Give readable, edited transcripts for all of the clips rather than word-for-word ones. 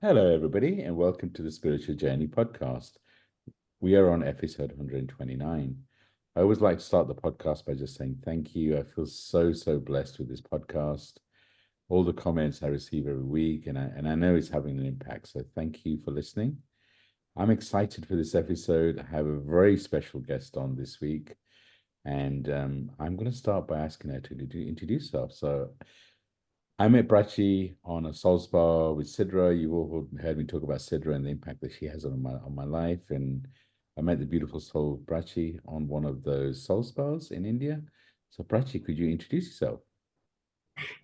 Hello, everybody, and welcome to the Spiritual Journey podcast. We are on episode 129. I always like to start the podcast by just saying thank you. I feel so blessed with this podcast. All the comments I receive every week, and I know it's having an impact. So thank you for listening. I'm excited for this episode. I have a very special guest on this week, and I'm going to start by asking her to introduce herself. So I met Prachi on a soul spa with Sidra. You've all heard me talk about Sidra and the impact that she has on my life. And I met the beautiful soul Prachi on one of those soul spas in India. So Prachi, could you introduce yourself?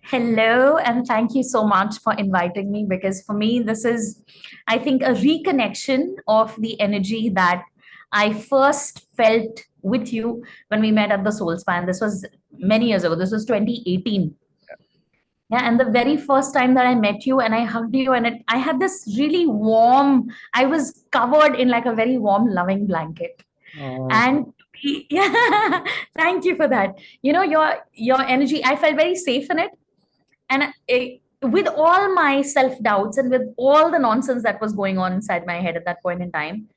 Hello, and thank you so much for inviting me because for me, this is, I think, a reconnection of the energy that I first felt with you when we met at the Soul Spa. And this was many years ago. This was 2018. Yeah, and the very first time that I met you and I hugged you, and I had this really warm, I was covered in like a very warm, loving blanket. Oh, And yeah, thank you for that. Your energy, I felt very safe in it. And with all my self doubts and with all the nonsense that was going on inside my head at that point in time,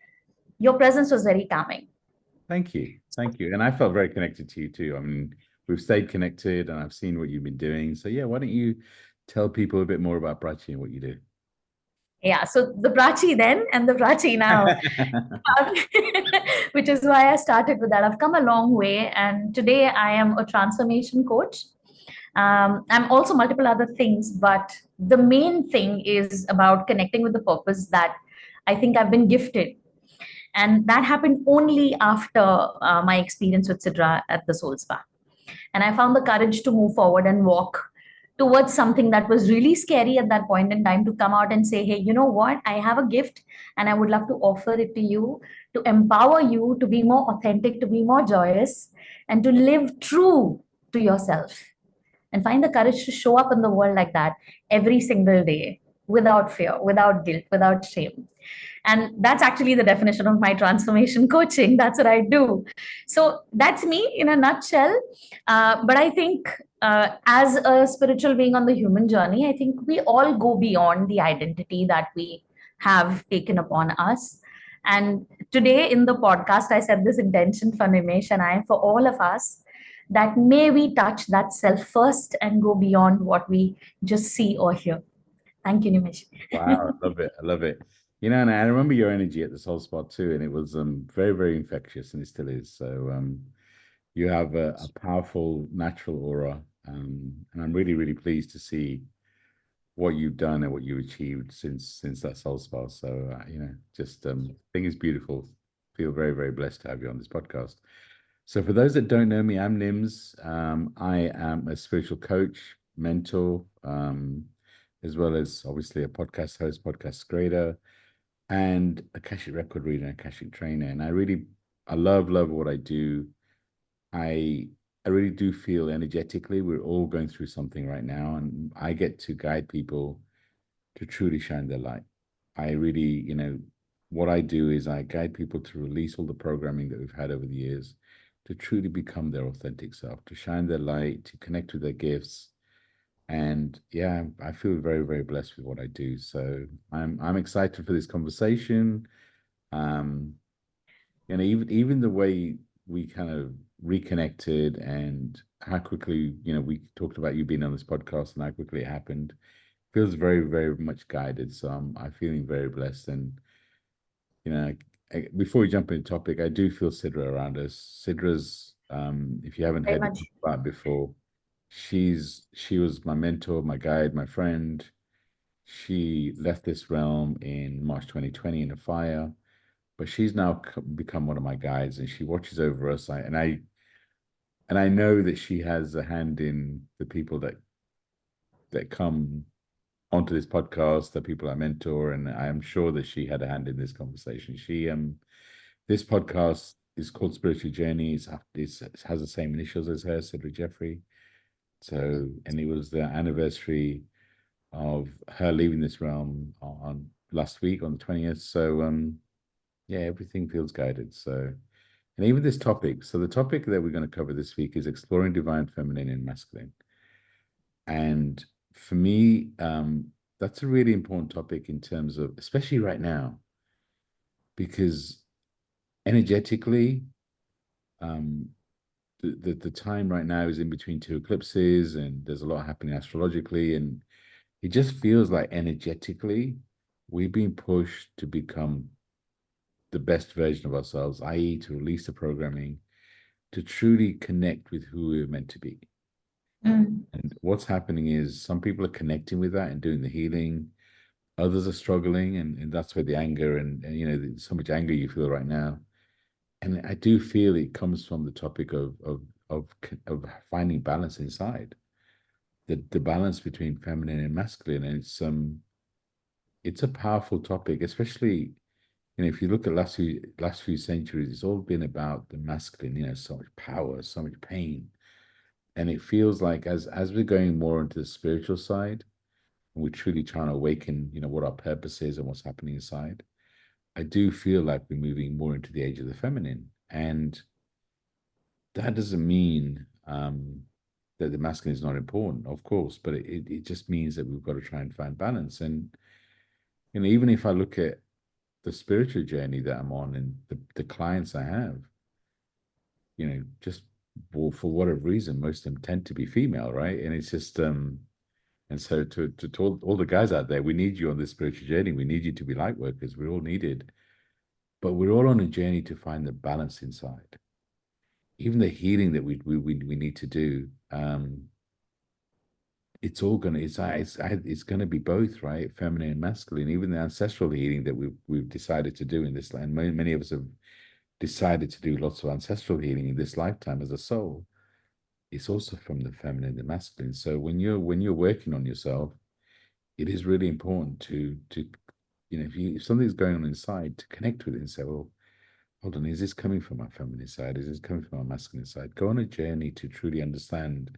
your presence was very calming. thank you. Thank you. And I felt very connected to you too. I mean, we've stayed connected and I've seen what you've been doing. So yeah, why don't you tell people a bit more about Prachi and what you do? Yeah, so the Prachi then and the Prachi now, which is why I started with that. I've come a long way, and today I am a transformation coach. I'm also multiple other things, but the main thing is about connecting with the purpose that I think I've been gifted. And that happened only after my experience with Sidra at the Soul Spa. And I found the courage to move forward and walk towards something that was really scary at that point in time, to come out and say, hey, you know what? I have a gift and I would love to offer it to you, to empower you to be more authentic, to be more joyous, and to live true to yourself. And find the courage to show up in the world like that every single day, without fear, without guilt, without shame. And that's actually the definition of my transformation coaching. That's what I do. So that's me in a nutshell. But I think as a spiritual being on the human journey, I think we all go beyond the identity that we have taken upon us. And today in the podcast, I set this intention for Nimish and I, for all of us, that may we touch that self first and go beyond what we just see or hear. Thank you, Nimish. Wow, I love it. I love it. And I remember your energy at the Soul Spot too, and it was very infectious, and it still is. So you have a powerful natural aura, and I'm really pleased to see what you've done and what you've achieved since that Soul Spa. So just think it's beautiful. Feel very blessed to have you on this podcast. So for those that don't know me, I'm Nims. I am a spiritual coach, mentor, as well as obviously a podcast host, podcast creator, and a Akashic record reader and Akashic trainer. And I love what I do. I really do feel energetically we're all going through something right now, and I get to guide people to truly shine their light. I really, what I do is I guide people to release all the programming that we've had over the years, to truly become their authentic self, to shine their light, to connect with their gifts. And yeah, I feel very blessed with what I do. So I'm excited for this conversation. Um, even the way we kind of reconnected and how quickly, we talked about you being on this podcast and how quickly it happened, feels very much guided. So I'm feeling very blessed. And before we jump into the topic, I do feel Sidra around us. Sidra's, if you haven't Very heard much. about before, she was my mentor, my guide, my friend. She left this realm in March 2020 in a fire, but she's now become one of my guides, and she watches over us. And I know that she has a hand in the people that come onto this podcast, the people I mentor, and I am sure that she had a hand in this conversation. This podcast is called Spiritual Journey. It has the same initials as her, Cedric Jeffrey. So, and it was the anniversary of her leaving this realm on last week on the 20th. So, yeah, everything feels guided. So, and even this topic. So, the topic that we're going to cover this week is exploring divine feminine and masculine. And for me, that's a really important topic in terms of, especially right now, because energetically, um, the time right now is in between two eclipses, and there's a lot happening astrologically, and it just feels like energetically we've been pushed to become the best version of ourselves, i.e., to release the programming, to truly connect with who we're meant to be. Mm. And what's happening is some people are connecting with that and doing the healing. Others are struggling, and that's where the anger and so much anger you feel right now. And I do feel it comes from the topic of finding balance inside, the balance between feminine and masculine. And it's a powerful topic, especially if you look at last few centuries, it's all been about the masculine, so much power, so much pain. And it feels like as we're going more into the spiritual side, and we're truly trying to awaken, what our purpose is and what's happening inside, I do feel like we're moving more into the age of the feminine. And that doesn't mean that the masculine is not important, of course, but it just means that we've got to try and find balance. And even if I look at the spiritual journey that I'm on and the clients I have, just for whatever reason, most of them tend to be female, right? And it's just and so to all the guys out there, we need you on this spiritual journey. We need you to be light workers. We're all needed, but we're all on a journey to find the balance inside. Even the healing that we need to do, it's all gonna it's gonna be both, right? Feminine and masculine. Even the ancestral healing that we've decided to do in this land. Many of us have decided to do lots of ancestral healing in this lifetime as a soul. It's also from the feminine and the masculine. So when you're working on yourself, it is really important to if something's going on inside, to connect with it and say, well, hold on, is this coming from my feminine side? Is this coming from my masculine side? Go on a journey to truly understand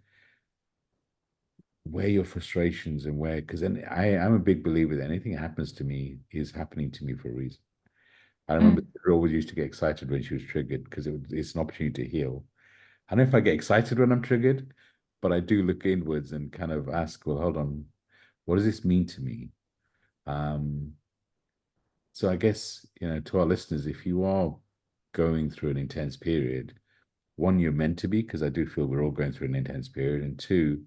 where your frustrations and where, because then I'm a big believer that anything that happens to me is happening to me for a reason. I remember Mm. she always used to get excited when she was triggered because it's an opportunity to heal. I don't know if I get excited when I'm triggered, but I do look inwards and kind of ask, well, hold on, what does this mean to me? Um, so I guess, to our listeners, if you are going through an intense period, one, you're meant to be, because I do feel we're all going through an intense period, and two,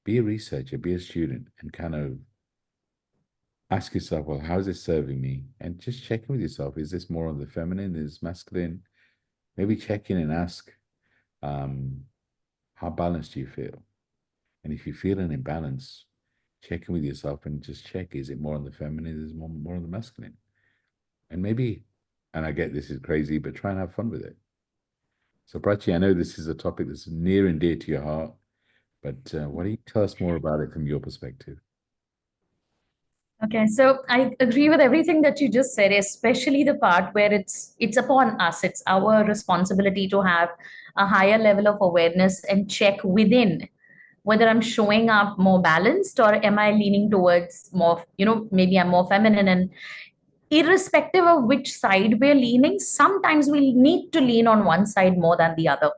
be a researcher, be a student, and kind of ask yourself, well, how is this serving me? And just check in with yourself. Is this more on the feminine? Is masculine? Maybe check in and ask, um, how balanced do you feel? And if you feel an imbalance, check in with yourself and just check, is it more on the feminine? Is it more on the masculine? And maybe, and I get this is crazy, but try and have fun with it. So, Prachi, I know this is a topic that's near and dear to your heart, but why don't you tell us more about it from your perspective? Okay, so I agree with everything that you just said, especially the part where it's upon us. It's our responsibility to have a higher level of awareness and check within whether I'm showing up more balanced or am I leaning towards more, maybe I'm more feminine. And irrespective of which side we're leaning, sometimes we need to lean on one side more than the other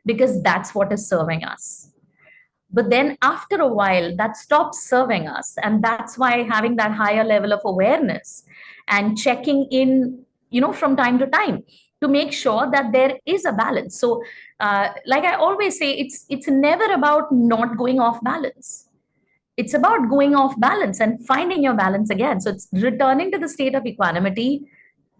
because that's what is serving us. But then after a while, that stops serving us. And that's why having that higher level of awareness and checking in, from time to time to make sure that there is a balance. So, like I always say, it's never about not going off balance. It's about going off balance and finding your balance again. So it's returning to the state of equanimity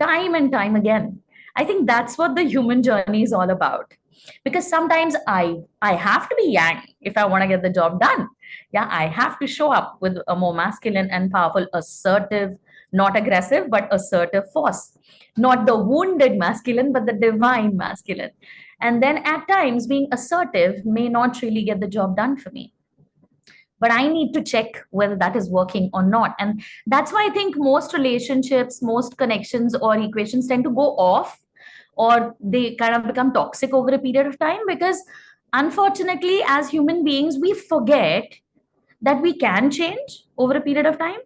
time and time again. I think that's what the human journey is all about. Because sometimes I have to be yang if I want to get the job done. Yeah, I have to show up with a more masculine and powerful, assertive, not aggressive, but assertive force. Not the wounded masculine, but the divine masculine. And then at times, being assertive may not really get the job done for me, but I need to check whether that is working or not. And that's why I think most relationships, most connections or equations tend to go off, or they kind of become toxic over a period of time, because unfortunately as human beings we forget that we can change over a period of time,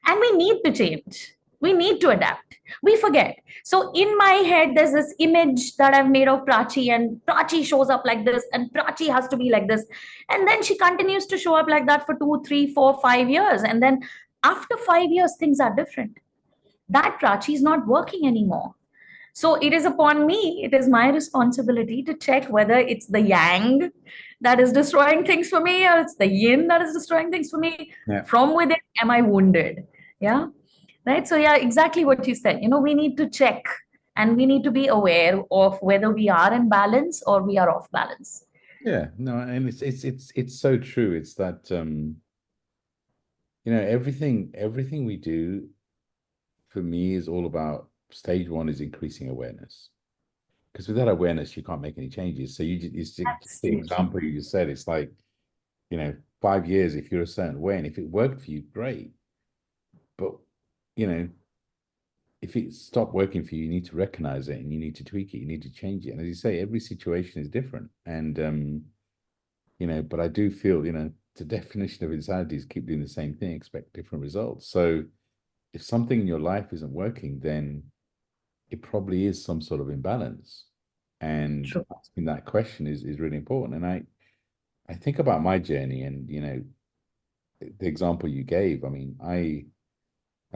and we need to change, we need to adapt, we forget. So in my head there's this image that I've made of Prachi, and Prachi shows up like this and Prachi has to be like this, and then she continues to show up like that for 2, 3, 4, 5 years, and then After 5 years, things are different. That Prachi is not working anymore. So it is upon me, it is my responsibility to check whether it's the yang that is destroying things for me, or it's the yin that is destroying things for me. Yeah. From within, am I wounded? Yeah. Right. So, yeah, exactly what you said. We need to check, and we need to be aware of whether we are in balance or we are off balance. Yeah, no, and it's so true. It's that everything we do for me is all about stage one is increasing awareness. Because without awareness, you can't make any changes. So it's just the Absolutely. example you just said. It's like, 5 years, if you're a certain way, and if it worked for you, great. But, you know, if it stopped working for you, you need to recognize it and you need to tweak it, you need to change it. And as you say, every situation is different. And but I do feel, the definition of insanity is keep doing the same thing, expect different results. So if something in your life isn't working, then it probably is some sort of imbalance. And True. asking that question is really important. And I think about my journey and the example you gave. I mean, I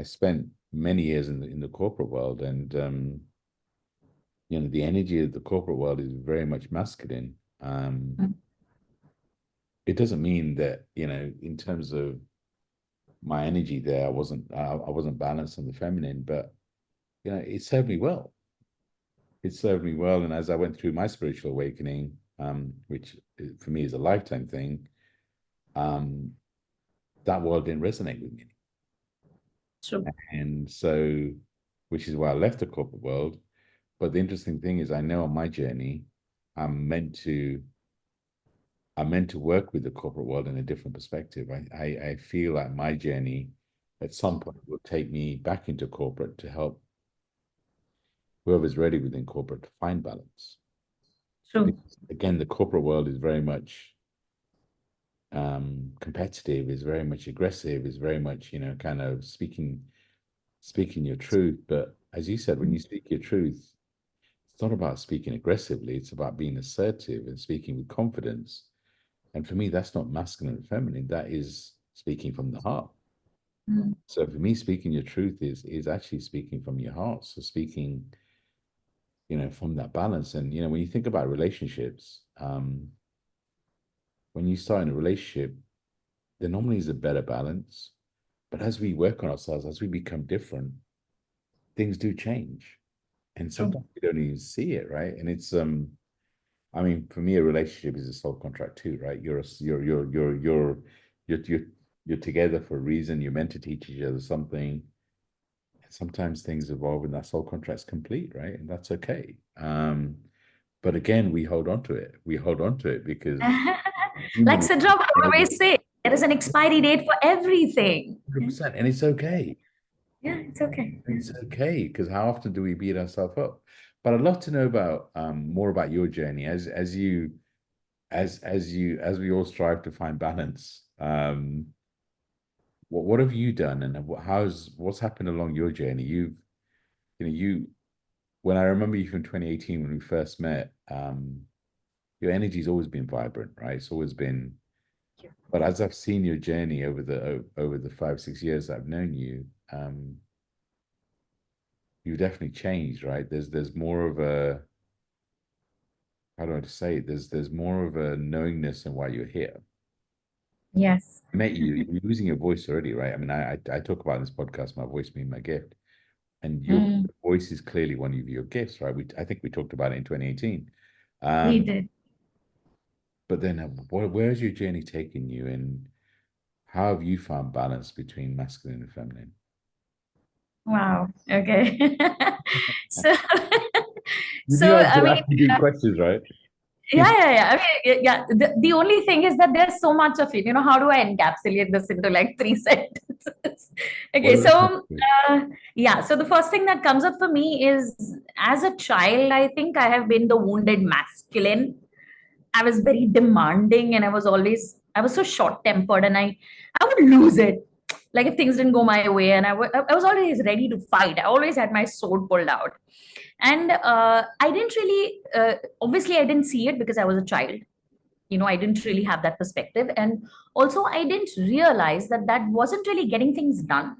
spent many years in the corporate world, and the energy of the corporate world is very much masculine. Mm. It doesn't mean that, in terms of my energy there, I wasn't balanced on the feminine, but it served me well. It served me well. And as I went through my spiritual awakening, which for me is a lifetime thing, that world didn't resonate with me. True. And so, which is why I left the corporate world. But the interesting thing is, I know on my journey, I'm meant to work with the corporate world in a different perspective. I feel like my journey at some point will take me back into corporate to help whoever's ready within corporate to find balance. True. Because, again, the corporate world is very much competitive, is very much aggressive, is very much, kind of speaking your truth. But as you said, when you speak your truth, it's not about speaking aggressively, it's about being assertive and speaking with confidence. And for me, that's not masculine and feminine, that is speaking from the heart. Mm. So for me, speaking your truth is actually speaking from your heart. So speaking, from that balance. And when you think about relationships, when you start in a relationship, there normally is a better balance. But as we work on ourselves, as we become different, things do change. And True. sometimes we don't even see it, right? And it's I mean, for me, a relationship is a soul contract too, right? You're together for a reason. You're meant to teach each other something. And sometimes things evolve and that soul contract's complete, right? And that's okay. But again, we hold on to it. We hold on to it because Like human Sidra would always say, there is an expiry date for everything. 100%, and it's okay. Yeah, it's okay. It's okay, because how often do we beat ourselves up? But I'd love to know about more about your journey as we all strive to find balance. What have you done, and what's happened along your journey? You when I remember you from 2018 when we first met, your energy's always been vibrant, right? It's always been. But as I've seen your journey over the 5-6 years I've known you, you've definitely changed, right? There's more of a, how do I say it? There's more of a knowingness in why you're here. Yes. I met you, you're losing your voice already, right? I mean, I talk about in this podcast, my voice being my gift. And your Mm, voice is clearly one of your gifts, right? I think we talked about it in 2018. we Um, did. but then where has your journey taken you, and how have you found balance between masculine and feminine? Wow. Okay. So, You knew I was I going to mean, ask you good questions, right? yeah. I mean, yeah. The only thing is that there's so much of it. How do I encapsulate this into like three sentences? What Okay. are the So, questions? yeah. So the first thing that comes up for me is, as a child, I think I have been the wounded masculine. I was very demanding, and I was so short tempered, and I would lose it. Like if things didn't go my way, and I was always ready to fight. I always had my sword pulled out. And I didn't really, obviously, I didn't see it because I was a child. I didn't really have that perspective. And also, I didn't realize that that wasn't really getting things done.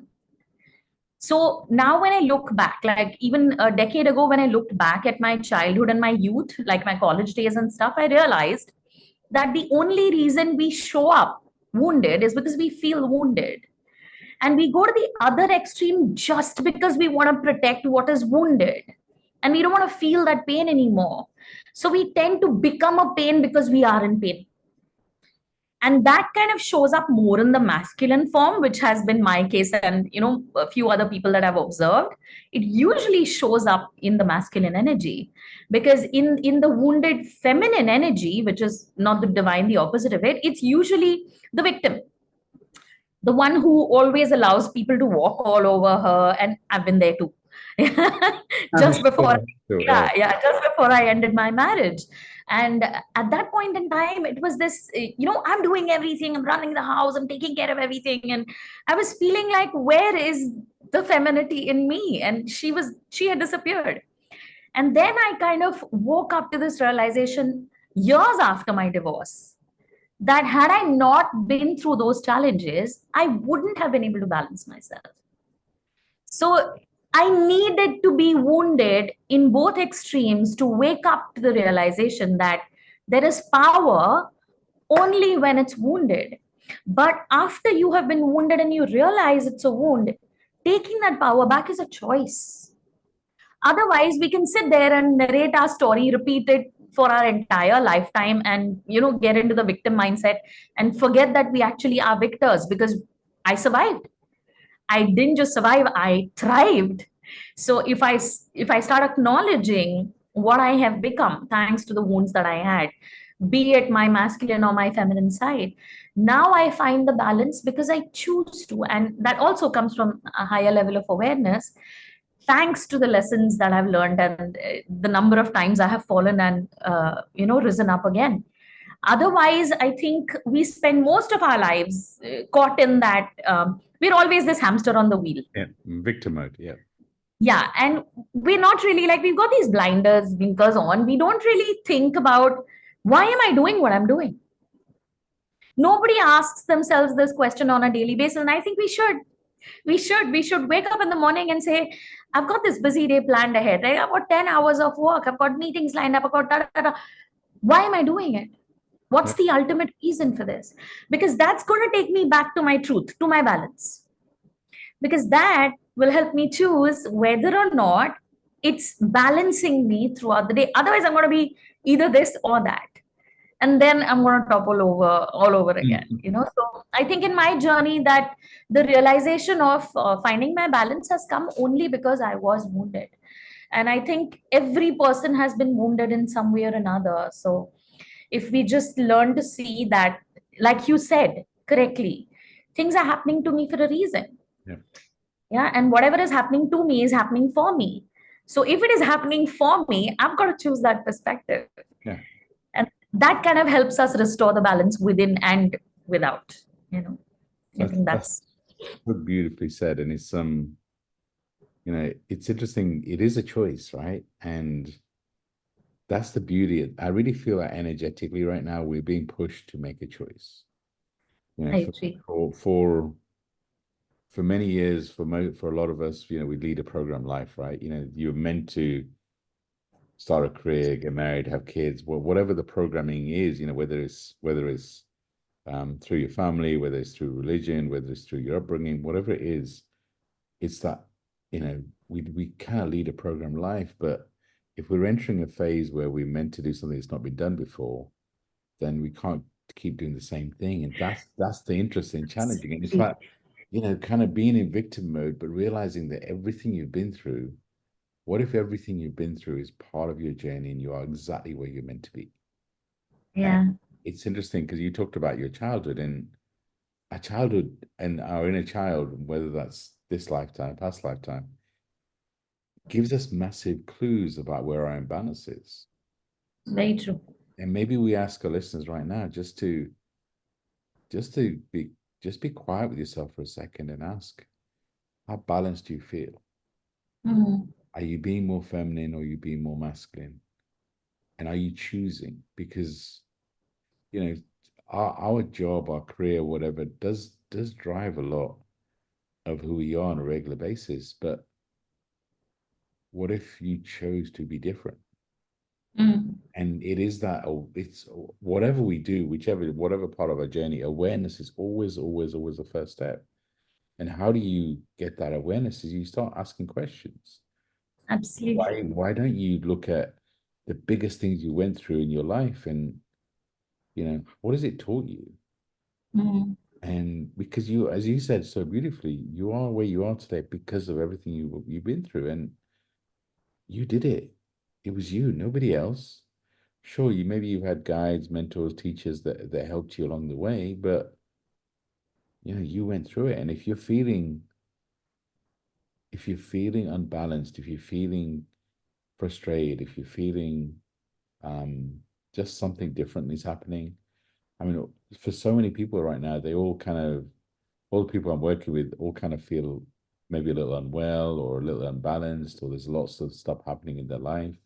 So now when I look back, like even a decade ago, when I looked back at my childhood and my youth, like my college days and stuff, I realized that the only reason we show up wounded is because we feel wounded. And we go to the other extreme just because we want to protect what is wounded. And we don't want to feel that pain anymore. So we tend to become a pain because we are in pain. And that kind of shows up more in the masculine form, which has been my case, and a few other people that I've observed. It usually shows up in the masculine energy, because in the wounded feminine energy, which is not the divine, the opposite of it, it's usually the victim, the one who always allows people to walk all over her. And I've been there too. I'm just before sure, yeah, yeah, just before I ended my marriage. And at that point in time, it was this, I'm doing everything, I'm running the house, I'm taking care of everything, and I was feeling like, where is the femininity in me? And she had disappeared. And then I kind of woke up to this realization years after my divorce, that had I not been through those challenges, I wouldn't have been able to balance myself. So I needed to be wounded in both extremes to wake up to the realization that there is power only when it's wounded. But after you have been wounded and you realize it's a wound, taking that power back is a choice. Otherwise, we can sit there and narrate our story, repeat it for our entire lifetime, and get into the victim mindset and forget that we actually are victors, because I survived. I didn't just survive, I thrived. So if I start acknowledging what I have become thanks to the wounds that I had, be it my masculine or my feminine side, now I find the balance because I choose to. And that also comes from a higher level of awareness, thanks to the lessons that I've learned, and the number of times I have fallen and risen up again. Otherwise, I think we spend most of our lives caught in that, we're always this hamster on the wheel. yeah, victim mode, yeah. Yeah, and we're not really, like, we've got these blinders, blinkers on. We don't really think about, why am I doing what I'm doing? Nobody asks themselves this question on a daily basis, and I think we should wake up in the morning and say, I've got this busy day planned ahead, right? I've got 10 hours of work, I've got meetings lined up, I've got da, da, da. Why am I doing it? What's Yeah. the ultimate reason for this? Because that's going to take me back to my truth, to my balance. Because that will help me choose whether or not it's balancing me throughout the day. Otherwise, I'm going to be either this or that. And then I'm going to topple over all over again. So I think in my journey, that the realization of finding my balance has come only because I was wounded. And I think every person has been wounded in some way or another. So if we just learn to see that, like you said correctly, things are happening to me for a reason. Yeah. Yeah, and whatever is happening to me is happening for me. So if it is happening for me, I've got to choose that perspective. Yeah. And that kind of helps us restore the balance within and without. I think That's that's so beautifully said. And it's it's interesting. It is a choice, right? And that's the beauty. I really feel that energetically right now we're being pushed to make a choice. I For agree. for many years, for a lot of us, we lead a program life, right? You're meant to start a career, get married, have kids, whatever the programming is, whether it's through your family, whether it's through religion, whether it's through your upbringing, whatever it is, it's that, we kind of lead a program life. But if we're entering a phase where we're meant to do something that's not been done before, then we can't keep doing the same thing. And that's the interesting, challenging. And it's like, kind of being in victim mode, but realizing that everything you've been through, what if everything you've been through is part of your journey and you are exactly where you're meant to be? Yeah. And it's interesting because you talked about your childhood, and our childhood and our inner child, whether that's this lifetime, past lifetime, gives us massive clues about where our imbalance is. Very true. And maybe we ask our listeners right now just to be quiet with yourself for a second and ask, how balanced do you feel? Mhm. Are you being more feminine or are you being more masculine? And are you choosing? Because you know, our job, our career, whatever, does drive a lot of who we are on a regular basis. But what if you chose to be different? Mm. And it is that, it's whatever we do, whatever part of our journey, awareness is always, always, always the first step. And how do you get that awareness? Is you start asking questions. Absolutely. Why don't you look at the biggest things you went through in your life, and what has it taught you? Mm. And because you, as you said so beautifully, you are where you are today because of everything you've been through, and you did it. It was you, nobody else. Sure, maybe you've had guides, mentors, teachers that helped you along the way, but you went through it. And if you're feeling unbalanced, if you're feeling frustrated, if you're feeling just something different is happening. I mean, for so many people right now, all the people I'm working with all kind of feel maybe a little unwell or a little unbalanced, or there's lots of stuff happening in their life.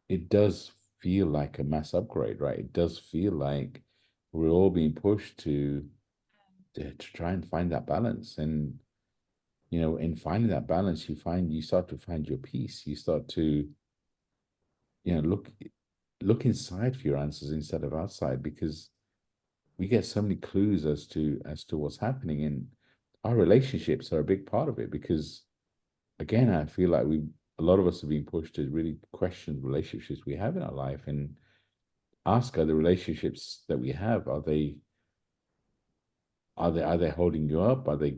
It does feel like a mass upgrade, right? It does feel like we're all being pushed to try and find that balance. And, in finding that balance, you start to find your peace. You start to, look inside for your answers instead of outside, because we get so many clues as to what's happening, and our relationships are a big part of it. Because again, I feel like a lot of us are being pushed to really question relationships we have in our life, and ask, are the relationships that we have, are they holding you up? Are they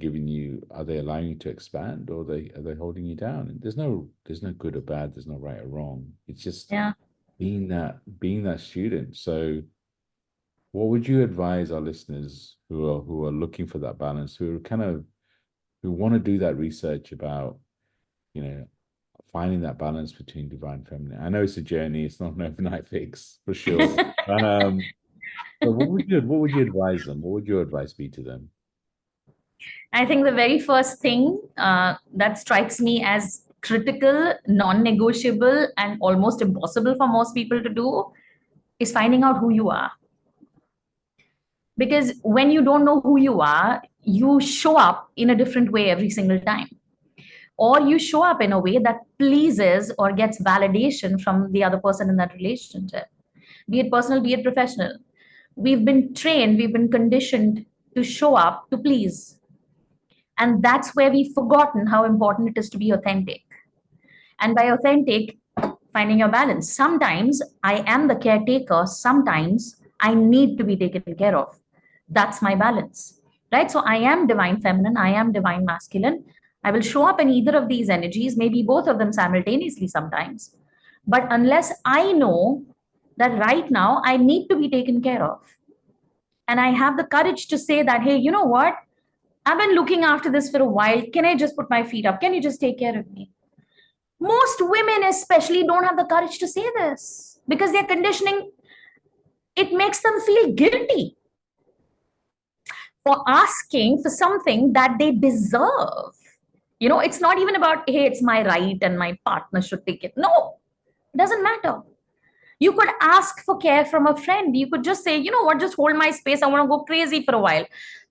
allowing you to expand, or are they holding you down? And there's no good or bad, there's no right or wrong. It's just Yeah. being that student. So what would you advise our listeners who are looking for that balance, who want to do that research about, you know, finding that balance between divine and feminine? I know it's a journey, it's not an overnight fix for sure. But what would you advise them? What would your advice be to them? I think the very first thing that strikes me as critical, non negotiable, and almost impossible for most people to do is finding out who you are. Because when you don't know who you are, you show up in a different way every single time. Or you show up in a way that pleases or gets validation from the other person in that relationship, be it personal, be it professional. We've been trained, we've been conditioned to show up to please. And that's where we've forgotten how important it is to be authentic. And by authentic, finding your balance. Sometimes I am the caretaker, sometimes I need to be taken care of. That's my balance, right? So I am divine feminine, I am divine masculine. I will show up in either of these energies, maybe both of them simultaneously sometimes. But unless I know that right now I need to be taken care of, and I have the courage to say that, hey, you know what? I've been looking after this for a while. Can I just put my feet up? Can you just take care of me? Most women, especially, don't have the courage to say this because their conditioning, it makes them feel guilty for asking for something that they deserve. It's not even about, hey, it's my right and my partner should take it. No, it doesn't matter. You could ask for care from a friend. You could just say, you know what, just hold my space. I want to go crazy for a while.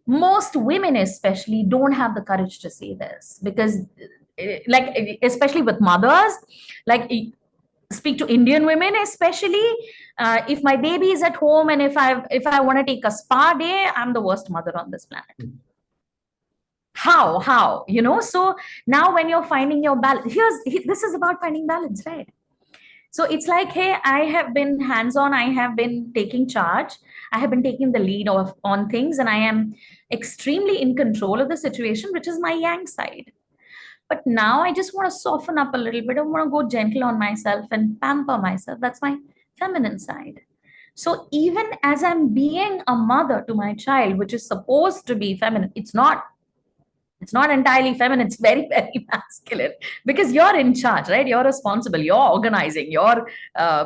Most women, especially, don't have the courage to say this because, like, especially with mothers, like, speak to Indian women, especially. If my baby is at home and if I want to take a spa day, I'm the worst mother on this planet. How? So now when you're finding your balance, this is about finding balance, right? So it's like, hey, I have been hands-on, I have been taking charge, I have been taking the lead on things, and I am extremely in control of the situation, which is my yang side. But now I just want to soften up a little bit. I want to go gentle on myself and pamper myself. That's my feminine side. So even as I'm being a mother to my child, which is supposed to be feminine, it's not entirely feminine, it's very, very masculine because you're in charge, right? You're responsible, you're organizing, you're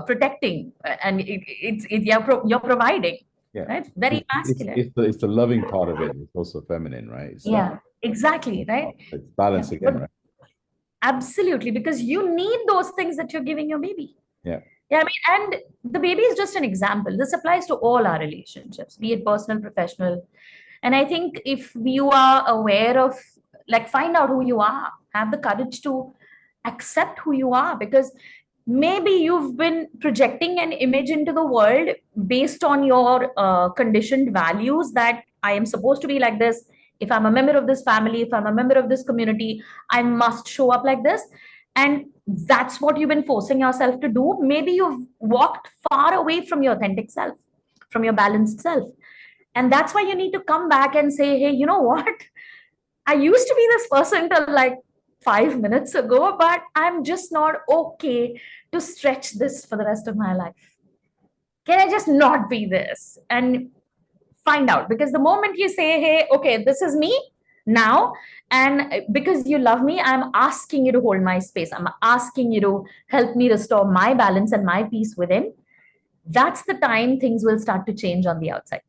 protecting, and you're providing, Yeah. right? Very It's masculine. it's the, it's the loving part of it. It's also feminine, right? It's that Yeah, exactly, right? it's balance Yeah. again, But right? absolutely, because you need those things that you're giving your baby. Yeah. Yeah, I mean, and the baby is just an example. This applies to all our relationships, be it personal, professional. And I think if you are aware of, like, find out who you are, have the courage to accept who you are, because maybe you've been projecting an image into the world based on your conditioned values that I am supposed to be like this. If I'm a member of this family, if I'm a member of this community, I must show up like this. And that's what you've been forcing yourself to do. Maybe you've walked far away from your authentic self, from your balanced self. And that's why you need to come back and say, hey, you know what? I used to be this person till like 5 minutes ago, but I'm just not okay to stretch this for the rest of my life. Can I just not be this? And find out, because the moment you say, hey, okay, this is me now, and because you love me, I'm asking you to hold my space, I'm asking you to help me restore my balance and my peace within, that's the time things will start to change on the outside.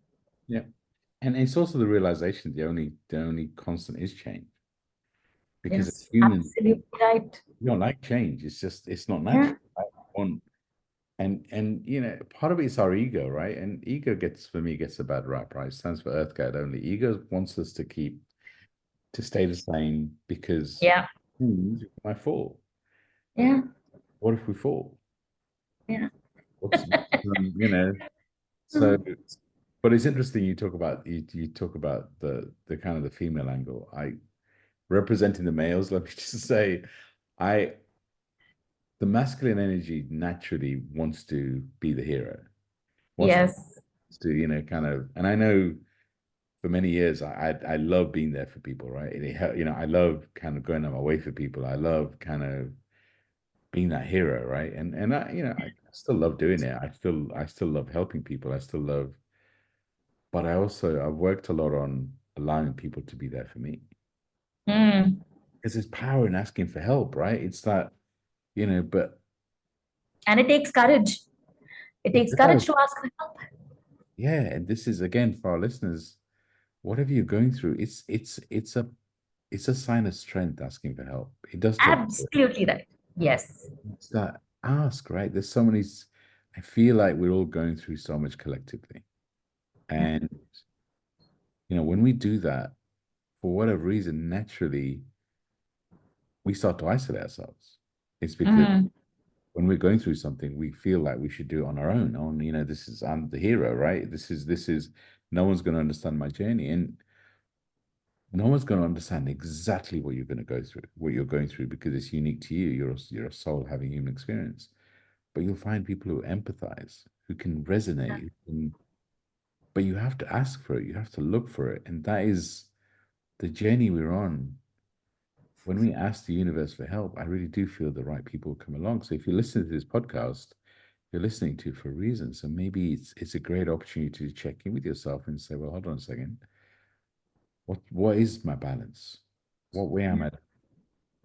Yeah. And it's also the realization the only constant is change. Because as Yes, humans, absolutely right. we don't like change. It's not Yeah. natural. Right? And part of it is our ego, right? And ego for me gets a bad rap, right? It stands for Earth Guide only. Ego wants us to stay the same because Yeah. we might fall. Yeah. What if we fall? Yeah. What's so but it's interesting you talk about the kind of the female angle. I representing the males, let me just say, I the masculine energy naturally wants to be the hero, wants Yes. to, kind of, and I know for many years I love being there for people, right? And I love kind of going on my way for people. I love kind of being that hero, right? And I still love doing it. I still love helping people. I still love, but I've worked a lot on allowing people to be there for me. Mm. Because there's power in asking for help, right? It's that, but And it takes courage. It it takes courage does. to ask for help. Yeah, and this is again for our listeners, whatever you're going through, it's a sign of strength asking for help. It does take courage. Absolutely right. Yes. It's that ask, right? There's so many, I feel like we're all going through so much collectively. Yeah. And, when we do that, for whatever reason, naturally, we start to isolate ourselves. It's because Mm. when we're going through something, we feel like we should do it on our own. I'm the hero, right? This is, no one's going to understand my journey. And no one's going to understand exactly what you're going to go through, what you're going through, because it's unique to you. You're a soul having human experience. But you'll find people who empathize, who can resonate, but you have to ask for it. You have to look for it. And that is the journey we're on. When we ask the universe for help, I really do feel the right people come along. So if you listen to this podcast, you're listening to it for a reason. So maybe it's a great opportunity to check in with yourself and say, well, hold on a second. What is my balance? What way am Yeah.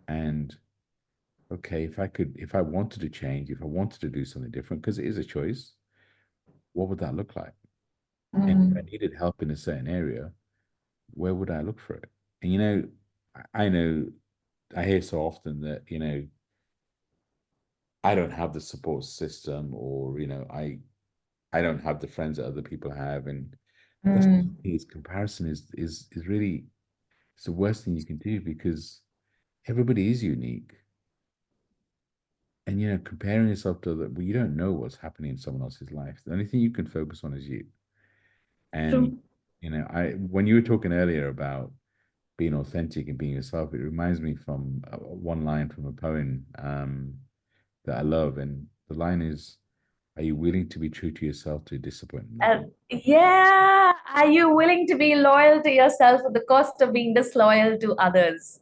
I? And okay, if I wanted to change, if I wanted to do something different, because it is a choice, what would that look like? And if I Mm. needed help in a certain area, where would I look for it? And I know I hear so often that, I don't have the support system, or, I don't have the friends that other people have. And that's the Mm. thing, is comparison is really, it's the worst thing you can do, because everybody is unique. And comparing yourself to well, you don't know what's happening in someone else's life. The only thing you can focus on is you. And True. I when you were talking earlier about being authentic and being yourself, it reminds me from one line from a poem that I love, and the line is, "Are you willing to be true to yourself to disappoint another?" Yeah. Are you willing to be loyal to yourself at the cost of being disloyal to others?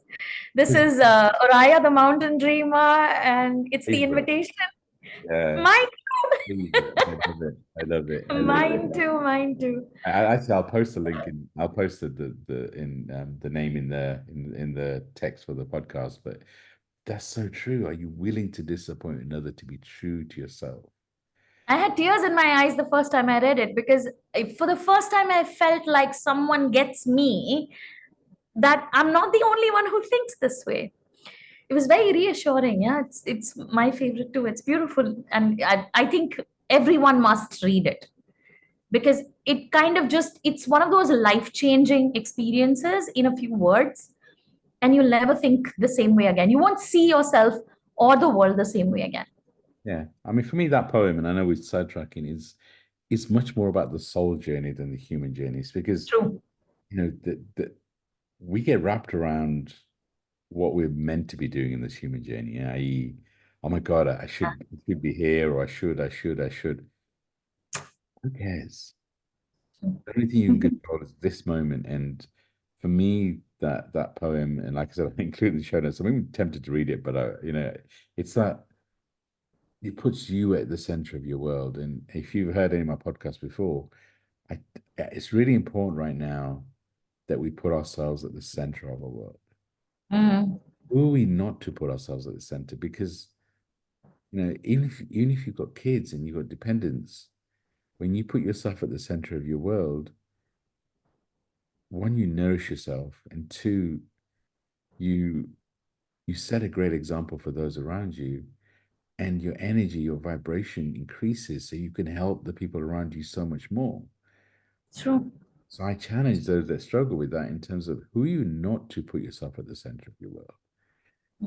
This is Oriah the Mountain Dreamer, and it's the Favorite. invitation. Yeah, Mine favorite. I love it. I love it. too. I love it. Mine too. Mine too. Actually, I'll post a link in. I'll post the name in the text for the podcast. But that's so true. Are you willing to disappoint another to be true to yourself? I had tears in my eyes the first time I read it, because for the first time I felt like someone gets me, that I'm not the only one who thinks this way. it was very reassuring. Yeah, it's my favorite too. It's beautiful, and I think everyone must read it because it kind of just it's one of those life-changing experiences in a few words, and you'll never think the same way again. You won't see yourself or the world the same way again. Yeah. I mean, for me, that poem, and I know we're sidetracking, is it's much more about the soul journey than the human journeys because True. we get wrapped around what we're meant to be doing in this human journey, i.e., oh my God, I should be here, or I should. Who cares? The only thing you can control is this moment. And for me, that poem, and like I said, I included in the show notes. I'm even tempted to read it, but it's that it puts you at the center of your world. And if you've heard any of my podcasts before, I, it's really important right now that we put ourselves at the center of our world. Mm, Who are we not to put ourselves at the center? Because even if you've got kids and you've got dependents, when you put yourself at the center of your world, one, you nourish yourself, and two, you you set a great example for those around you, and your energy, your vibration increases, so you can help the people around you so much more. true. So I challenge those that struggle with that in terms of who are you not to put yourself at the center of your world.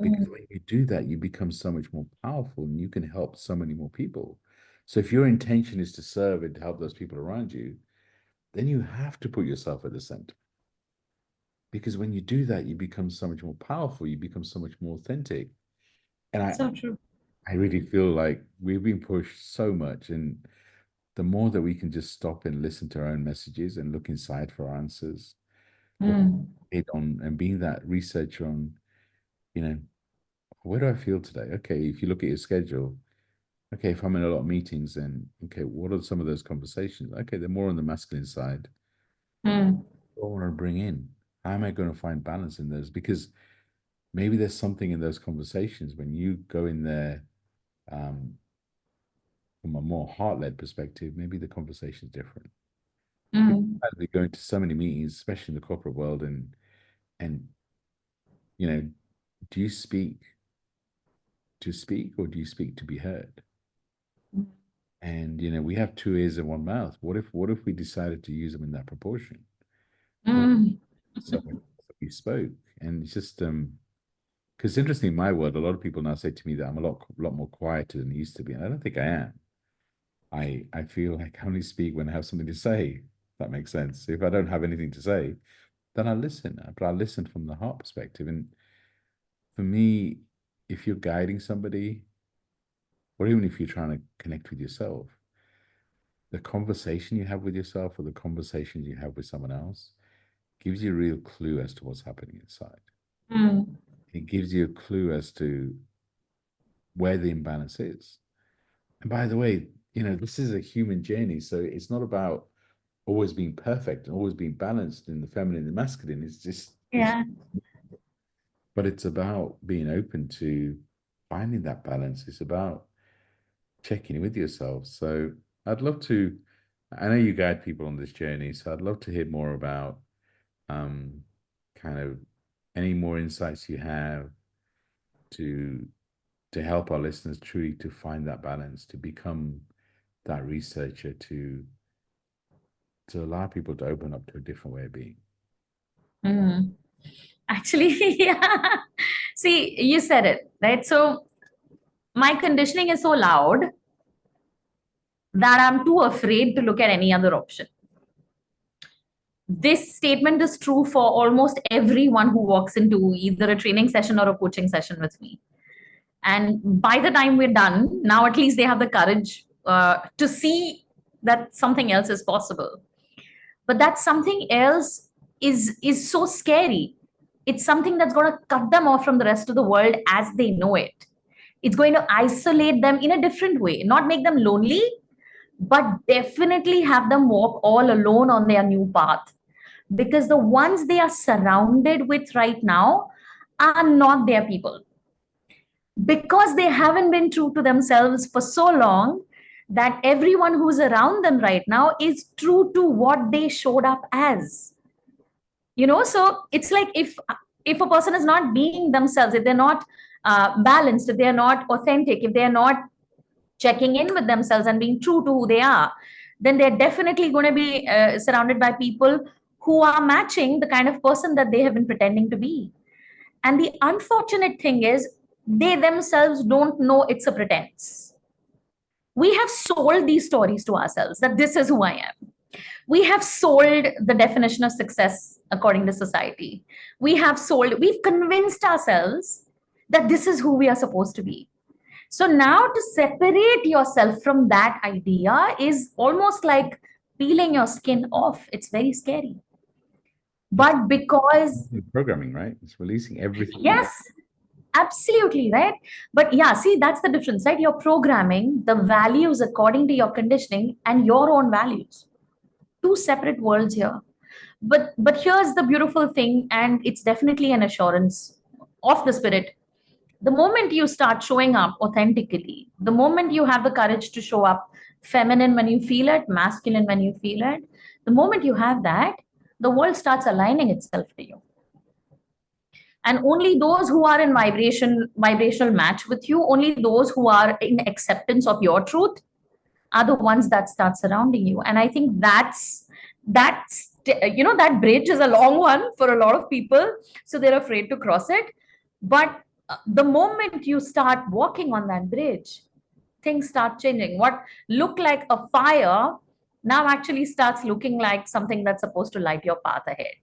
Because Mm, when you do that, you become so much more powerful and you can help so many more people. So if your intention is to serve and to help those people around you, then you have to put yourself at the center. Because when you do that, you become so much more powerful, you become so much more authentic. And so true. I really feel like we've been pushed so much. And the more that we can just stop and listen to our own messages and look inside for answers, look Mm, on and being that researcher on, you know, where do I feel today? Okay, if you look at your schedule, okay, if I'm in a lot of meetings, then okay, what are some of those conversations? Okay, they're more on the masculine side. mm, What do I want to bring in? How am I going to find balance in those? Because maybe there's something in those conversations when you go in there um, from a more heart-led perspective, maybe the conversation is different. mm. We go into so many meetings, especially in the corporate world, and you know, do you speak to speak or do you speak to be heard? And we have two ears and one mouth. What if we decided to use them in that proportion? What Mm. if so we spoke? And it's just because interesting in my world, a lot of people now say to me that I'm a lot more quieter than I used to be, and I don't think I am. I feel like I only speak when I have something to say. If that makes sense. If I don't have anything to say, then I listen. But I listen from the heart perspective. And for me, if you're guiding somebody, or even if you're trying to connect with yourself, the conversation you have with yourself or the conversations you have with someone else gives you a real clue as to what's happening inside. Mm. It gives you a clue as to where the imbalance is. And by the way, this is a human journey. So it's not about always being perfect and always being balanced in the feminine and masculine. Yeah. But it's about being open to finding that balance. It's about checking in with yourself. So I'd love to, I know you guide people on this journey, so I'd love to hear more about um, kind of any more insights you have to help our listeners truly to find that balance, to become that researcher, to allow people to open up to a different way of being. Mm. Actually, yeah. See, you said it, right? So my conditioning is so loud that I'm too afraid to look at any other option. This statement is true for almost everyone who walks into either a training session or a coaching session with me. And by the time we're done, now at least they have the courage to see that something else is possible. But that something else is so scary. It's something that's going to cut them off from the rest of the world as they know it. It's going to isolate them in a different way, not make them lonely, but definitely have them walk all alone on their new path. Because the ones they are surrounded with right now are not their people. Because they haven't been true to themselves for so long that everyone who's around them right now is true to what they showed up as. So it's like if a person is not being themselves, if they're not balanced, if they are not authentic, if they are not checking in with themselves and being true to who they are, then they're definitely going to be surrounded by people who are matching the kind of person that they have been pretending to be. And the unfortunate thing is, they themselves don't know it's a pretense. We have sold these stories to ourselves that this is who I am. We have sold the definition of success according to society. We've convinced ourselves that this is who we are supposed to be. So now to separate yourself from that idea is almost like peeling your skin off. It's very scary. It's But because, programming, right? It's releasing everything. yes, absolutely, right? But yeah, see, that's the difference, right? You're programming the values according to your conditioning and your own values. Two separate worlds here. But here's the beautiful thing, and it's definitely an assurance of the spirit. The moment you start showing up authentically, the moment you have the courage to show up feminine when you feel it, masculine when you feel it, the moment you have that, the world starts aligning itself to you. And only those who are in vibrational match with you, only those who are in acceptance of your truth are the ones that start surrounding you. And I think that bridge is a long one for a lot of people, so they're afraid to cross it. But the moment you start walking on that bridge, things start changing. What looked like a fire now actually starts looking like something that's supposed to light your path ahead.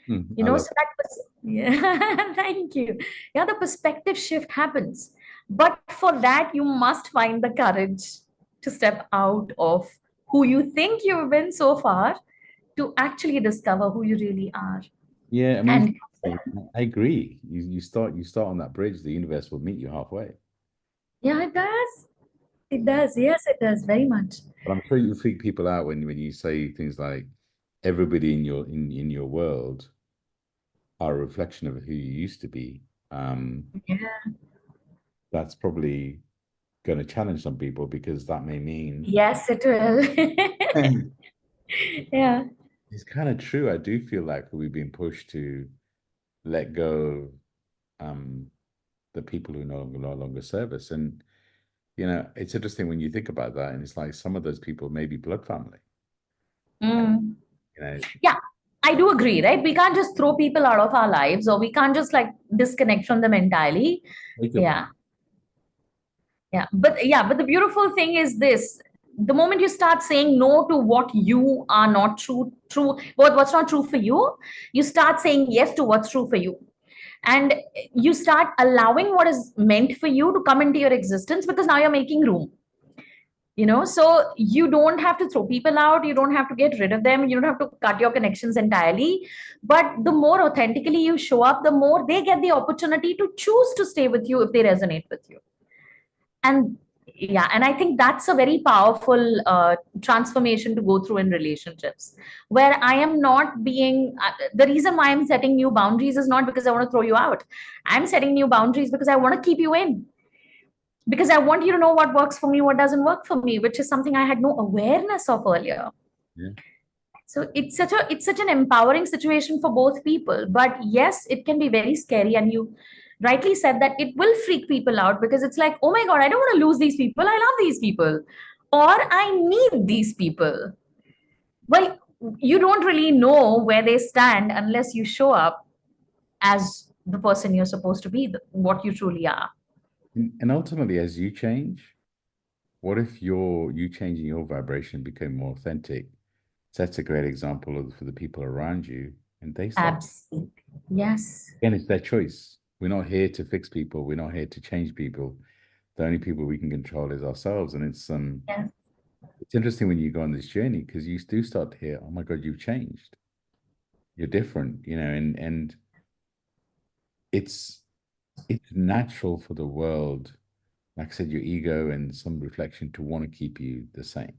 So that was, yeah, thank you. Yeah, the perspective shift happens. But for that, you must find the courage to step out of who you think you've been so far to actually discover who you really are. Yeah, And amazing. I agree. You start on that bridge, the universe will meet you halfway. yeah, it does. It does. Yes, it does. Very much. But I'm sure you freak people out when you say things like everybody in your world are a reflection of who you used to be. Yeah. That's probably going to challenge some people because that may mean Yes, it will. Yeah. it's kind of true. I do feel like we've been pushed to let go of the people who no longer serve us. And it's interesting when you think about that, and it's like some of those people may be blood family. Mm. You know, Yeah, I do agree, right? We can't just throw people out of our lives, or we can't just like disconnect from them entirely. think of Yeah. But the beautiful thing is this: the moment you start saying no to what you are not what's not true for you, you start saying yes to what's true for you. And you start allowing what is meant for you to come into your existence, because now you're making room. So you don't have to throw people out, you don't have to get rid of them, you don't have to cut your connections entirely. But the more authentically you show up, the more they get the opportunity to choose to stay with you if they resonate with you. And yeah, and I think that's a very powerful transformation to go through in relationships, where I am not being the reason why I'm setting new boundaries is not because I want to throw you out. I'm setting new boundaries because I want to keep you in, because I want you to know what works for me, what doesn't work for me, which is something I had no awareness of earlier. yeah. So it's such an empowering situation for both people. But yes, it can be very scary, and you rightly said that it will freak people out, because it's like, oh my god, I don't want to lose these people, I love these people, or I need these people. Well, you don't really know where they stand unless you show up as the person you're supposed to be, what you truly are. And ultimately, as you change, what if you changing your vibration become more authentic? That's a great example for the people around you, and they start. Absolutely. Yes. Again, it's their choice. We're not here to fix people. We're not here to change people. The only people we can control is ourselves. And Yes. it's interesting when you go on this journey because you do start to hear, oh my God, you've changed. You're different, and it's it's natural for the world, like I said, your ego and some reflection to want to keep you the same.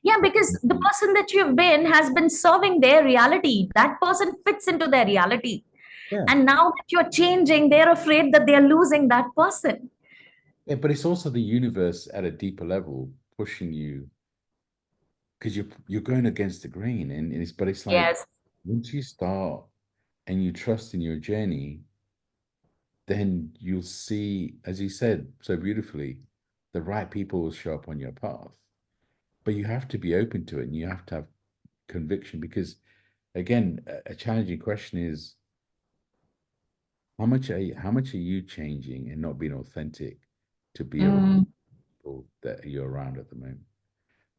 Yeah, because the person that you've been has been serving their reality. That person fits into their reality. Yeah. And now that you're changing, they're afraid that they're losing that person. Yeah, but it's also the universe at a deeper level pushing you because you're going against the grain, and it's like Yes. once you start and you trust in your journey, then you'll see, as you said so beautifully, the right people will show up on your path. But you have to be open to it, and you have to have conviction, because again, a challenging question is, how much are you changing and not being authentic to be around Mm, people that you're around at the moment?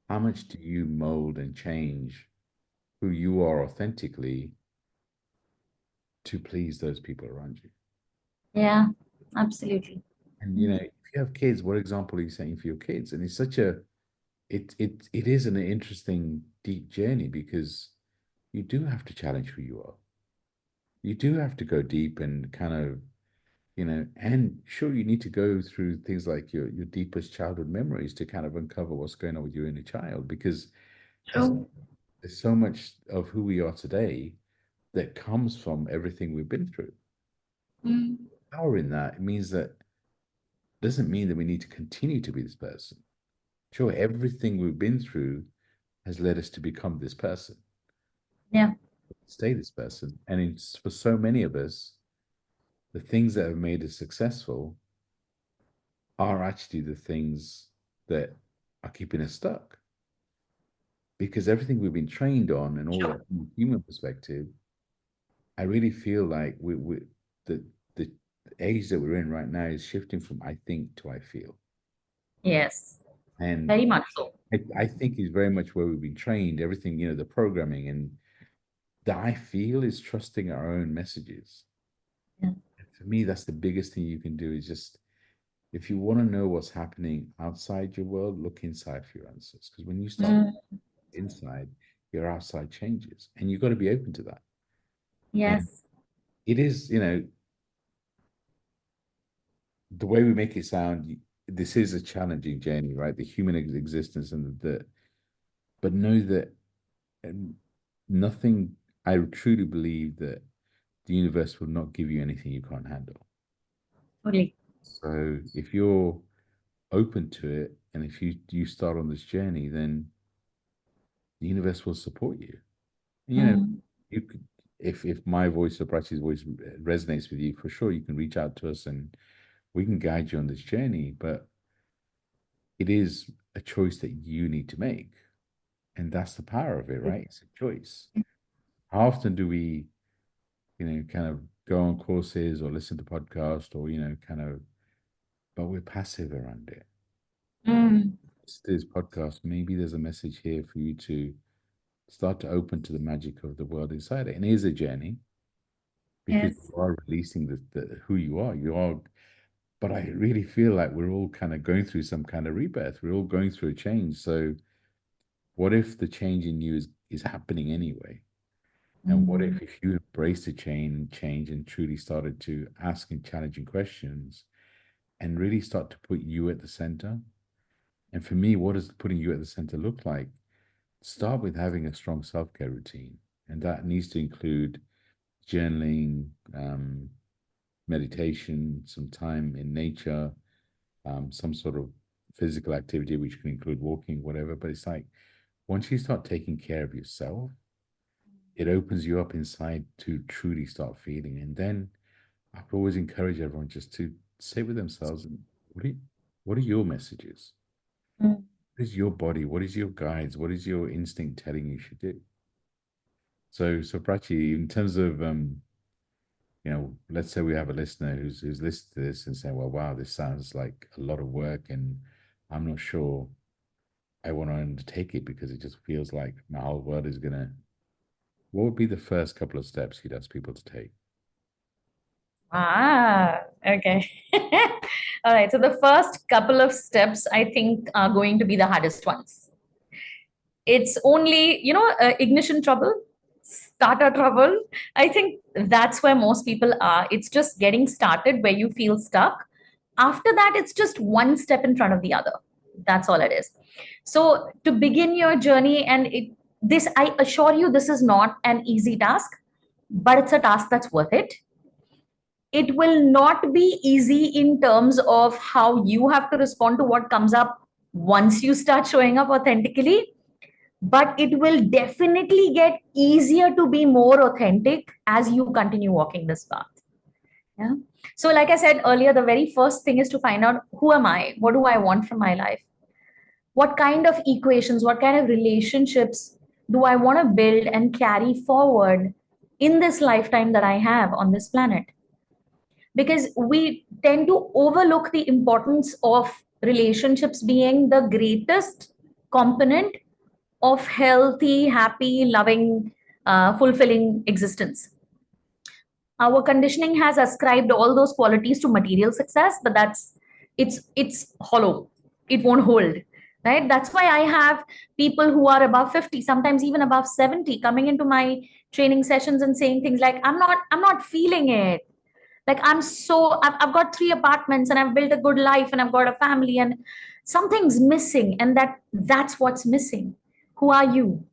How much do you mold and change who you are authentically to please those people around you? yeah, absolutely. And if you have kids, what example are you setting for your kids? And it's such a it is an interesting deep journey, because you do have to challenge who you are. You do have to go deep and kind of, and sure, you need to go through things like your deepest childhood memories to kind of uncover what's going on with your inner child, because as True. there's so much of who we are today that comes from everything we've been through. Mm, Power in that, it means that doesn't mean that we need to continue to be this person. Sure, everything we've been through has led us to become this person, yeah. stay this person. And it's for so many of us, the things that have made us successful are actually the things that are keeping us stuck. Because everything we've been trained on and all that from a human perspective, I really feel like the age that we're in right now is shifting from I think to I feel. Yes. And Very much so. I think is very much where we've been trained, everything, the programming, and the I feel is trusting our own messages. Yeah. And for me, that's the biggest thing you can do, is just, if you want to know what's happening outside your world, look inside for your answers. Because when you start Mm, inside, your outside changes, and you've got to be open to that. And yes. it is, the way we make it sound, this is a challenging journey, right? The human existence, and but know that um, nothing, I truly believe that the universe will not give you anything you can't handle. Totally. So if you're open to it, and if you start on this journey, then the universe will support you. And, Mm, you could, if my voice or Prachi's voice resonates with you, for sure, you can reach out to us and we can guide you on this journey. But it is a choice that you need to make. And that's the power of it, right? It's a choice. How often do we, kind of go on courses or listen to podcasts, or, kind of, but we're passive around it. mm, This podcast, maybe there's a message here for you to start to open to the magic of the world inside it. And it is a journey, because yes. you are releasing the who you are. You are, but I really feel like we're all kind of going through some kind of rebirth. We're all going through a change. So what if the change in you is happening anyway? And what Mm, if you embrace the change and truly started to ask and challenging questions, and really start to put you at the center? And for me, what does putting you at the center look like? Start with having a strong self-care routine. And that needs to include journaling, meditation, some time in nature, some sort of physical activity, which can include walking, whatever. But it's like, once you start taking care of yourself, it opens you up inside to truly start feeling. And then I would always encourage everyone just to sit with themselves and, what are, you, what are your messages? mm. What is your body? What is your guides? What is your instinct telling you should do? So Prachi, in terms of let's say we have a listener who's listened to this and saying, well, wow, this sounds like a lot of work, and I'm not sure I want to undertake it, because it just feels like my whole world is gonna. What would be the first couple of steps you'd ask people to take? Ah, okay. All right. So the first couple of steps, I think, are going to be the hardest ones. It's only, ignition trouble, starter trouble. I think that's where most people are. It's just getting started where you feel stuck. After that, it's just one step in front of the other. That's all it is. So to begin your journey, and this, I assure you, this is not an easy task, but it's a task that's worth it. It will not be easy in terms of how you have to respond to what comes up once you start showing up authentically, but it will definitely get easier to be more authentic as you continue walking this path. Yeah. So, like I said earlier, the very first thing is to find out who am I? What do I want from my life? What kind of equations, what kind of relationships do I want to build and carry forward in this lifetime that I have on this planet? Because we tend to overlook the importance of relationships being the greatest component of healthy, happy, loving, fulfilling existence. Our conditioning has ascribed all those qualities to material success, but it's hollow. It won't hold, right? That's why I have people who are above 50, sometimes even above 70, coming into my training sessions and saying things like, I'm not feeling it. Like, I've got 3 apartments and I've built a good life and I've got a family, and something's missing, and that's what's missing. Who are you?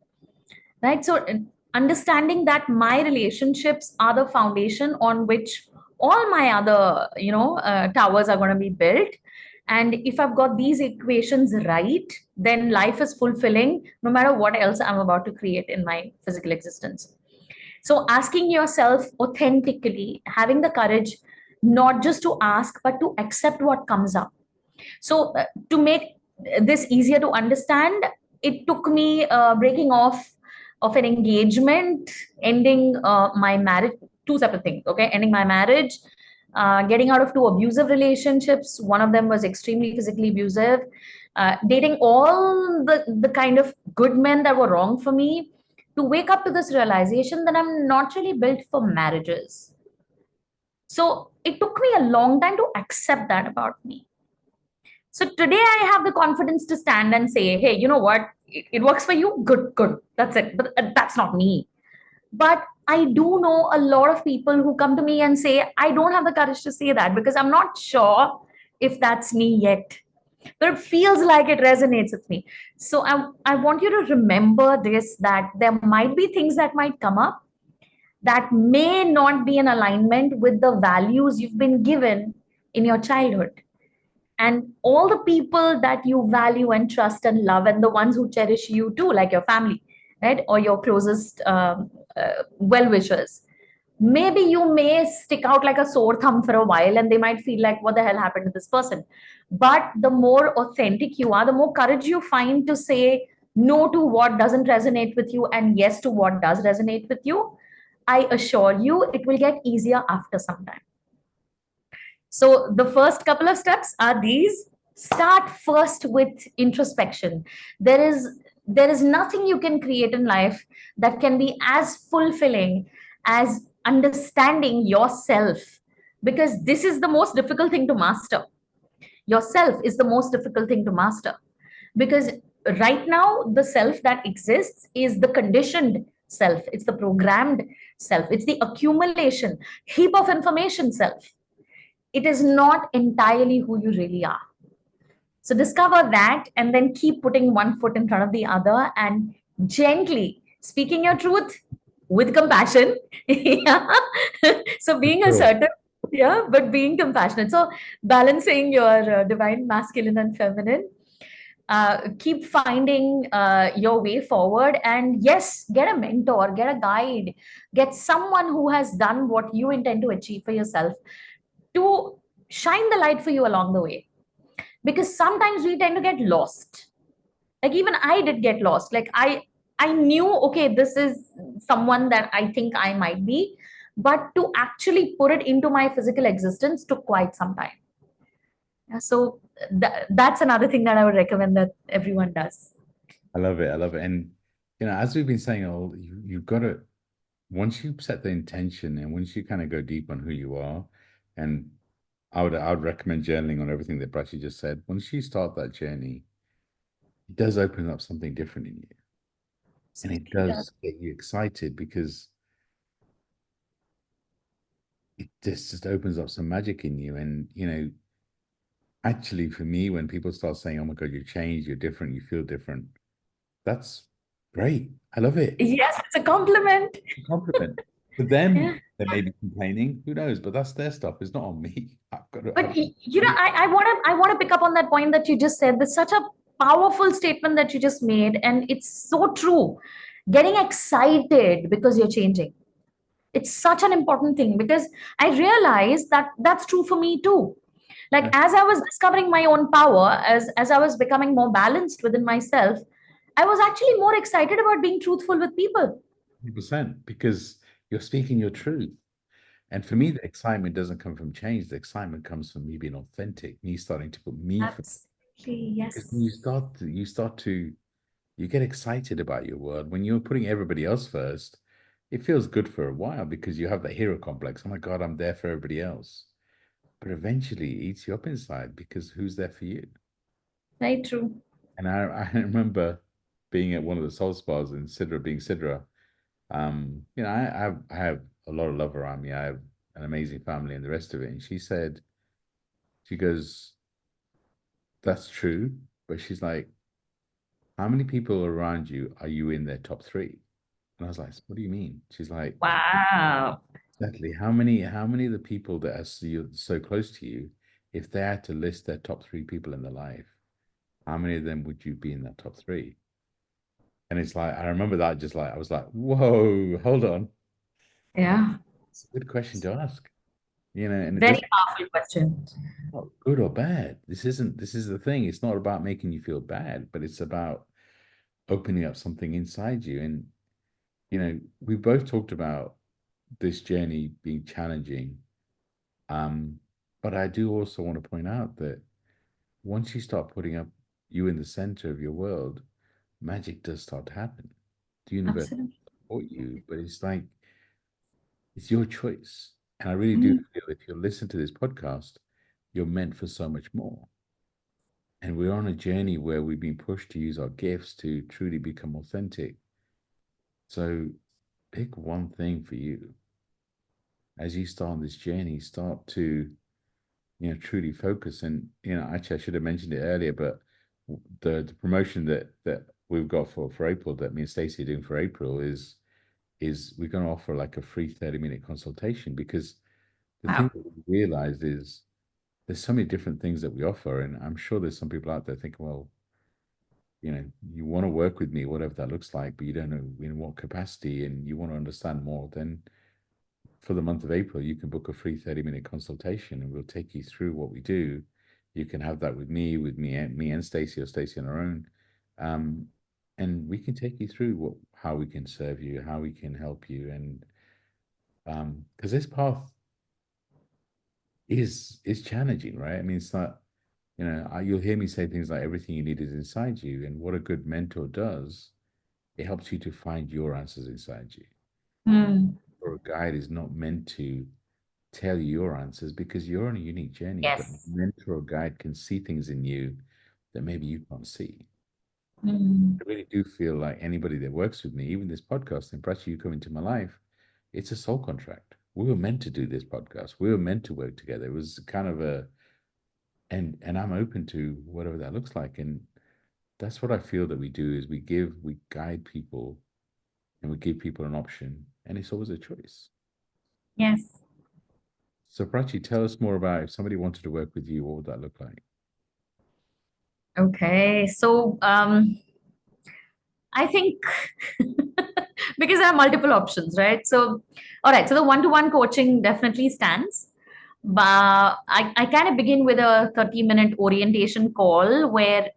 Right? So understanding that my relationships are the foundation on which all my other towers are going to be built. And if I've got these equations right, then life is fulfilling no matter what else I'm about to create in my physical existence. So asking yourself authentically, having the courage not just to ask but to accept what comes up. So to make this easier to understand, it took me breaking off of an engagement, ending my marriage, two separate things. Okay, ending my marriage, getting out of 2 abusive relationships. One of them was extremely physically abusive. Dating all the kind of good men that were wrong for me, to wake up to this realization that I'm not really built for marriages. So it took me a long time to accept that about me. So today I have the confidence to stand and say, hey, you know what? It works for you. Good, good. That's it. But that's not me. But I do know a lot of people who come to me and say, I don't have the courage to say that because I'm not sure if that's me yet. But it feels like it resonates with me. So I want you to remember this, that there might be things that might come up that may not be in alignment with the values you've been given in your childhood. And all the people that you value and trust and love, and the ones who cherish you too, like your family, right, or your closest well wishers, maybe you may stick out like a sore thumb for a while and they might feel like, what the hell happened to this person? But the more authentic you are, the more courage you find to say no to what doesn't resonate with you and yes to what does resonate with you. I assure you it will get easier after some time. So the first couple of steps are these. Start first with introspection. There is nothing you can create in life that can be as fulfilling as understanding yourself, because this is the most difficult thing to master. Yourself is the most difficult thing to master, because right now the self that exists is the conditioned self, it's the programmed self, it's the accumulation heap of information self. It is not entirely who you really are. So discover that and then keep putting one foot in front of the other and gently speaking your truth with compassion. Yeah. So being Sure. assertive, yeah, but being compassionate. So balancing your divine masculine and feminine. Keep finding your way forward, and yes, get a mentor, get a guide, get someone who has done what you intend to achieve for yourself to shine the light for you along the way. Because sometimes we tend to get lost. Like even I did get lost. Like I knew, okay, this is someone that I think I might be, but to actually put it into my physical existence took quite some time. Yeah, so that's another thing that I would recommend that everyone does. I love it. I love it. And as we've been saying, you've got to, once you set the intention and once you kind of go deep on who you are, and I would recommend journaling on everything that Prachi just said. Once you start that journey, it does open up something different in you. And it Absolutely does. does get you excited because it just opens up some magic in you. And actually for me, when people start saying, oh my God, you changed, you're different, you feel different, that's great. I love it. Yes, it's a compliment. A compliment. For Yeah. them, they may be complaining, who knows, but that's their stuff. It's not on me. But I want to pick up on that point that you just said. That's such a powerful statement that you just made, and it's so true. Getting excited because you're changing. It's such an important thing because I realized that that's true for me too. Like as I was discovering my own power, as I was becoming more balanced within myself, I was actually more excited about being truthful with people. 100%, because you're speaking your truth. And for me, the excitement doesn't come from change. The excitement comes from me being authentic, me starting to put me first. Absolutely, Because when yes. you get excited about your world. When you're putting everybody else first, it feels good for a while because you have that hero complex. Oh my God, I'm there for everybody else. But eventually it eats you up inside because who's there for you? Very true. And I remember being at one of the soul spas in Sidra, being Sidra. I have a lot of love around me. I have an amazing family and the rest of it. And she goes, that's true. But she's like, how many people around you are you in their top three? And I was like, what do you mean? She's like, Wow. exactly. How many of the people that are so close to you, if they had to list their top three people in their life, how many of them would you be in that top three? And it's like, I remember that just like, I was like, whoa, hold on. Yeah. It's a good question to ask, and it Very doesn't powerful question. not good or bad. This is the thing. It's not about making you feel bad, but it's about opening up something inside you. And, we both talked about this journey being challenging. Um, but I do also want to point out that once you start putting up you in the center of your world, magic does start to happen. The universe Absolutely. will support you, but it's like it's your choice. And I really do Mm. feel if you listen to this podcast, you're meant for so much more. And we're on a journey where we've been pushed to use our gifts to truly become authentic. So pick one thing for you. As you start on this journey, start to, truly focus. And, actually, I should have mentioned it earlier, but the promotion that we've got for April, that me and Stacey are doing for April, is we're going to offer like a free 30-minute consultation, because the thing Wow. that we realized is there's so many different things that we offer. And I'm sure there's some people out there thinking, well, you want to work with me, whatever that looks like, but you don't know in what capacity and you want to understand more. Then for the month of April, you can book a free 30-minute consultation and we'll take you through what we do. You can have that with me and Stacey, or Stacey on her own. Um, and we can take you through how we can serve you, how we can help you. And because this path is challenging, right? I mean, it's not, you'll hear me say things like everything you need is inside you. And what a good mentor does, it helps you to find your answers inside you. Mm. Or a guide is not meant to tell you your answers because you're on a unique journey, but a Yes. mentor or guide can see things in you that maybe you can't see. Mm. I really do feel like anybody that works with me, even this podcast, and Prachi, you come into my life, it's a soul contract. We were meant to do this podcast. We were meant to work together. It was kind of and I'm open to whatever that looks like. And that's what I feel that we do is we guide people and we give people an option, and it's always a choice. Yes. So Prachi, tell us more about if somebody wanted to work with you, what would that look like? Okay. So I think because I have multiple options, right? So, all right. So the one-to-one coaching definitely stands. But I kind of begin with a 30-minute orientation call where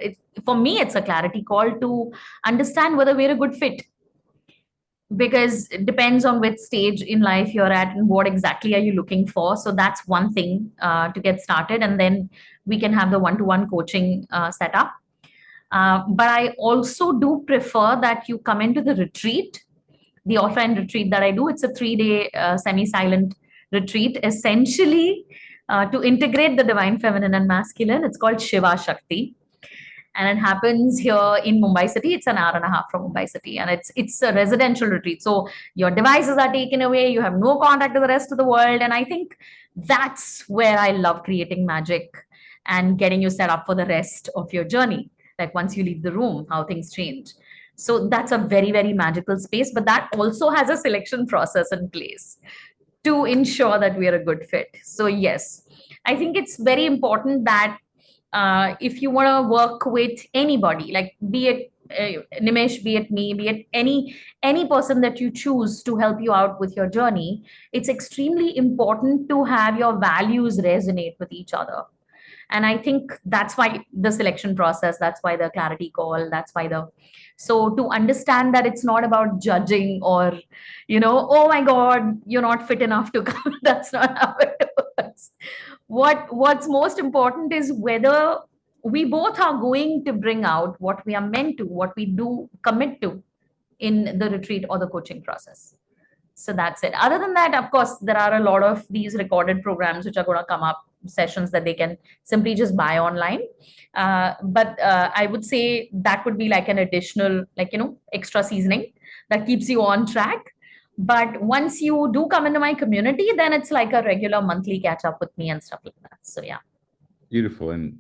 for me, it's a clarity call to understand whether we're a good fit, because it depends on which stage in life you're at and what exactly are you looking for. So that's one thing to get started. And then we can have the one-to-one coaching set up. But I also do prefer that you come into the retreat, the offline retreat that I do. It's a 3-day semi-silent retreat, essentially to integrate the divine feminine and masculine. It's called Shiva Shakti, and it happens here in Mumbai city. It's an hour and a half from Mumbai city, and it's a residential retreat. So your devices are taken away. You have no contact with the rest of the world, and I think that's where I love creating magic and getting you set up for the rest of your journey. Like once you leave the room, how things change. So that's a very, very magical space, but that also has a selection process in place to ensure that we are a good fit. So, yes, I think it's very important that if you want to work with anybody, like be it Nimish, be it me, be it any person that you choose to help you out with your journey, it's extremely important to have your values resonate with each other. And I think that's why the selection process, that's why the clarity call, that's why the, so to understand that it's not about judging or, oh my god, you're not fit enough to come. That's not how it works. What's most important is whether we both are going to bring out what we are meant to, what we do commit to in the retreat or the coaching process. So that's it. Other than that, of course, there are a lot of these recorded programs which are going to come up, sessions that they can simply just buy online. But I would say that would be like an additional, like, extra seasoning that keeps you on track. But once you do come into my community, then it's like a regular monthly catch up with me and stuff like that. So yeah. Beautiful. And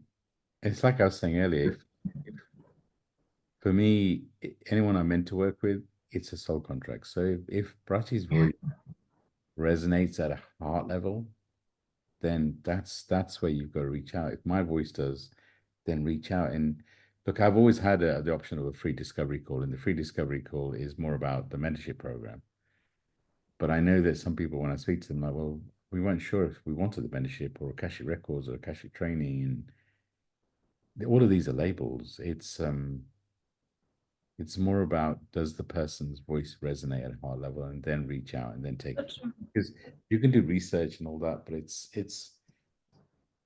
it's like I was saying earlier, if for me, anyone I'm meant to work with, it's a soul contract. So if Prachi's voice resonates at a heart level, then that's where you've got to reach out. If my voice does, then reach out. And look, I've always had the option of a free discovery call, and the free discovery call is more about the mentorship program. But I know that some people, when I speak to them, like, well, we weren't sure if we wanted the mentorship or Akashic Records or Akashic training, and all of these are labels. It's more about, does the person's voice resonate at a heart level, and then reach out and then take it. Because you can do research and all that, but it's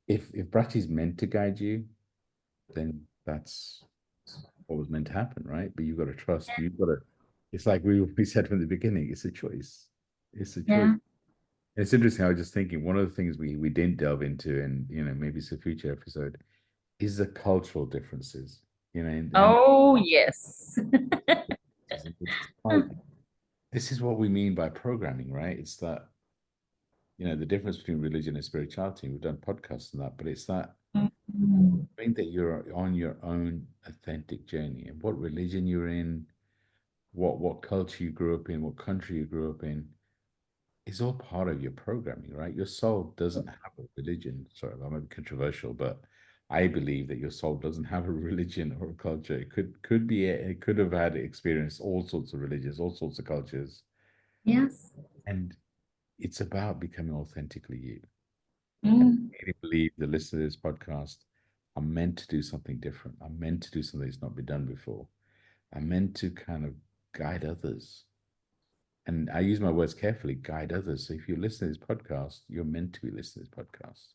if Prachi's meant to guide you, then that's what was meant to happen, right? But you've got to trust. You've got to. It's like we said from the beginning. It's a choice. It's a choice. Yeah. It's interesting. I was just thinking, one of the things we didn't delve into, and maybe it's a future episode, is the cultural differences. Oh yes. Like, this is what we mean by programming, right? It's that, the difference between religion and spirituality. We've done podcasts on that, but it's that think that you're on your own authentic journey, and what religion you're in, what culture you grew up in, what country you grew up in, is all part of your programming, right? Your soul doesn't have a religion. Sorry, that might be controversial, but I believe that your soul doesn't have a religion or a culture. It could have had experienced all sorts of religions, all sorts of cultures. Yes. And it's about becoming authentically you. I Mm. really believe the listeners to this podcast are meant to do something different. I'm meant to do something that's not been done before. I'm meant to kind of guide others. And I use my words carefully, guide others. So if you listen to this podcast, you're meant to be listening to this podcast.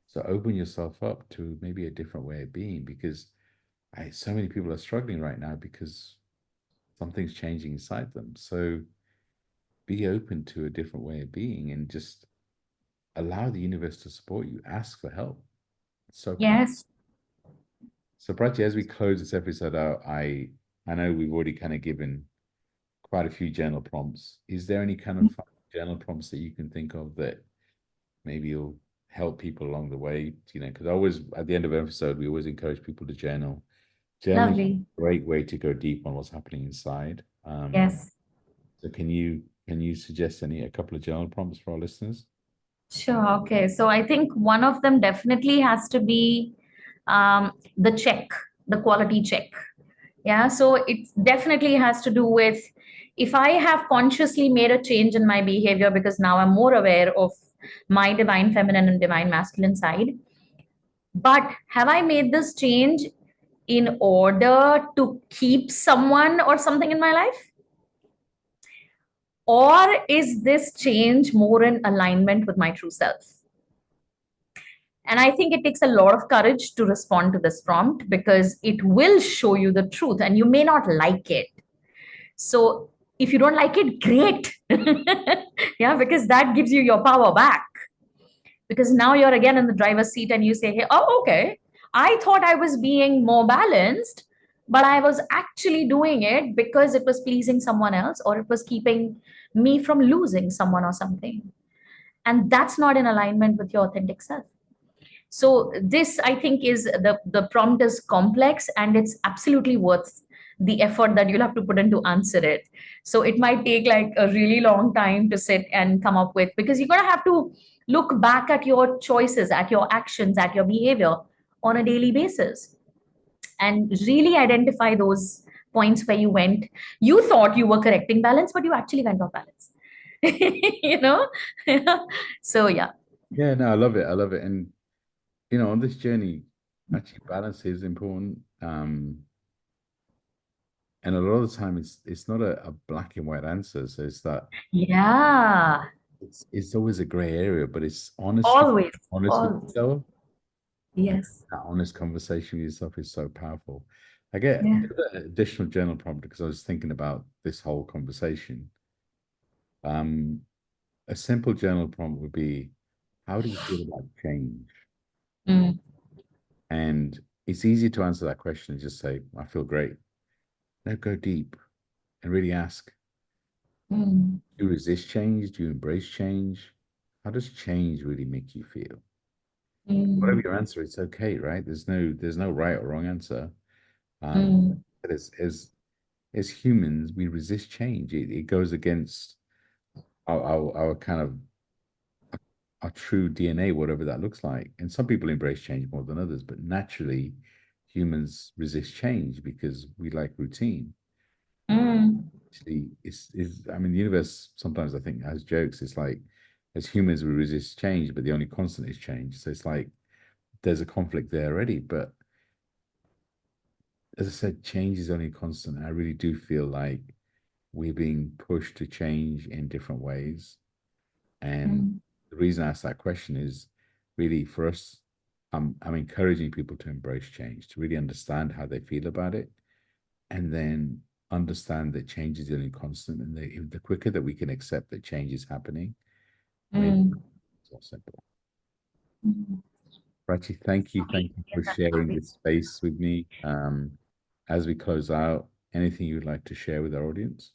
So open yourself up to maybe a different way of being, because so many people are struggling right now because something's changing inside them. So be open to a different way of being and just allow the universe to support you. Ask for help. It's so powerful. Yes. So Prachi, as we close this episode out, I know we've already kind of given quite a few journal prompts. Is there any kind of journal prompts that you can think of that maybe you'll help people along the way? Because always at the end of an episode, we always encourage people to journal. Journaling is Lovely. a great way to go deep on what's happening inside. Yes. So can you suggest a couple of journal prompts for our listeners? Sure. Okay. So I think one of them definitely has to be the check, the quality check. Yeah. So it definitely has to do with, if I have consciously made a change in my behavior because now I'm more aware of my divine feminine and divine masculine side, but have I made this change in order to keep someone or something in my life? Or is this change more in alignment with my true self? And I think it takes a lot of courage to respond to this prompt, because it will show you the truth and you may not like it. So if you don't like it, great. Yeah, because that gives you your power back. Because now you're again in the driver's seat and you say, hey, oh, okay, I thought I was being more balanced, but I was actually doing it because it was pleasing someone else, or it was keeping me from losing someone or something. And that's not in alignment with your authentic self. So this, I think, is the prompt is complex, and it's absolutely worth the effort that you'll have to put in to answer it. So it might take like a really long time to sit and come up with, because you're going to have to look back at your choices, at your actions, at your behavior on a daily basis, and really identify those points where you thought you were correcting balance, but you actually went off balance. you know so yeah. Yeah, no, I love it. I love it. And on this journey, actually balance is important. And a lot of the time it's not a black and white answer. So it's that Yeah, it's always a gray area, but it's honesty, always, honest with always. yourself. And Yes. that honest conversation with yourself is so powerful. I get Yeah. an additional journal prompt because I was thinking about this whole conversation. Um, a simple journal prompt would be, how do you feel about change? Mm, And it's easy to answer that question and just say, I feel great. No, go deep and really ask, mm, do you resist change? Do you embrace change? How does change really make you feel? Whatever mm, your answer, it's okay, right? There's no right or wrong answer. mm, But as humans, we resist change. It goes against our kind of our true DNA, whatever that looks like. And some people embrace change more than others, but naturally, humans resist change because we like routine. mm, Actually, I mean, the universe sometimes I think has jokes. It's like as humans, we resist change, but the only constant is change. So it's like there's a conflict there already. But as I said, change is only constant. I really do feel like we're being pushed to change in different ways. And mm, the reason I asked that question is really for us, I'm encouraging people to embrace change, to really understand how they feel about it, and then understand that change is the only constant. And the quicker that we can accept that change is happening, I mean, mm, it's all simple. mm. Prachi, thank you Yes, for sharing absolutely. this space with me. As we close out, anything you'd like to share with our audience?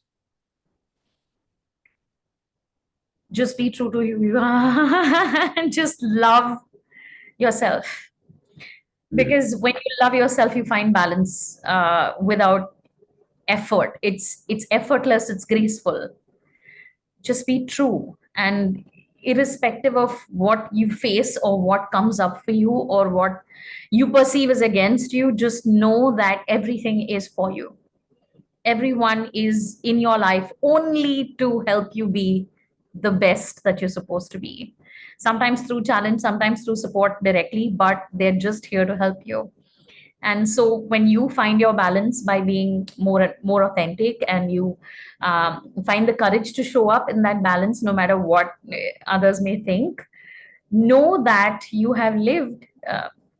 Just be true to who you are and just love yourself. Beautiful. Because when you love yourself, you find balance without effort. It's effortless, it's graceful. Just be true, and irrespective of what you face or what comes up for you or what you perceive as against you, just know that everything is for you. Everyone is in your life only to help you be the best that you're supposed to be, sometimes through challenge, sometimes through support directly, but they're just here to help you. And so when you find your balance by being more authentic, and you find the courage to show up in that balance no matter what others may think, know that you have lived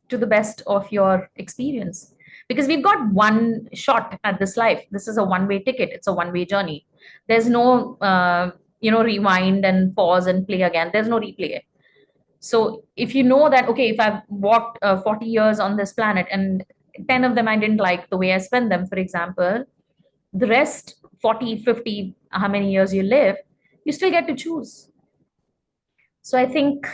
to the best of your experience, because we've got one shot at this life. This is a one-way ticket, it's a one-way journey. There's no rewind and pause and play again. There's no replay. So if you know that, okay, if I've walked 40 years on this planet and 10 of them I didn't like the way I spent them, for example, the rest 40, 50, how many years you live, you still get to choose. So I think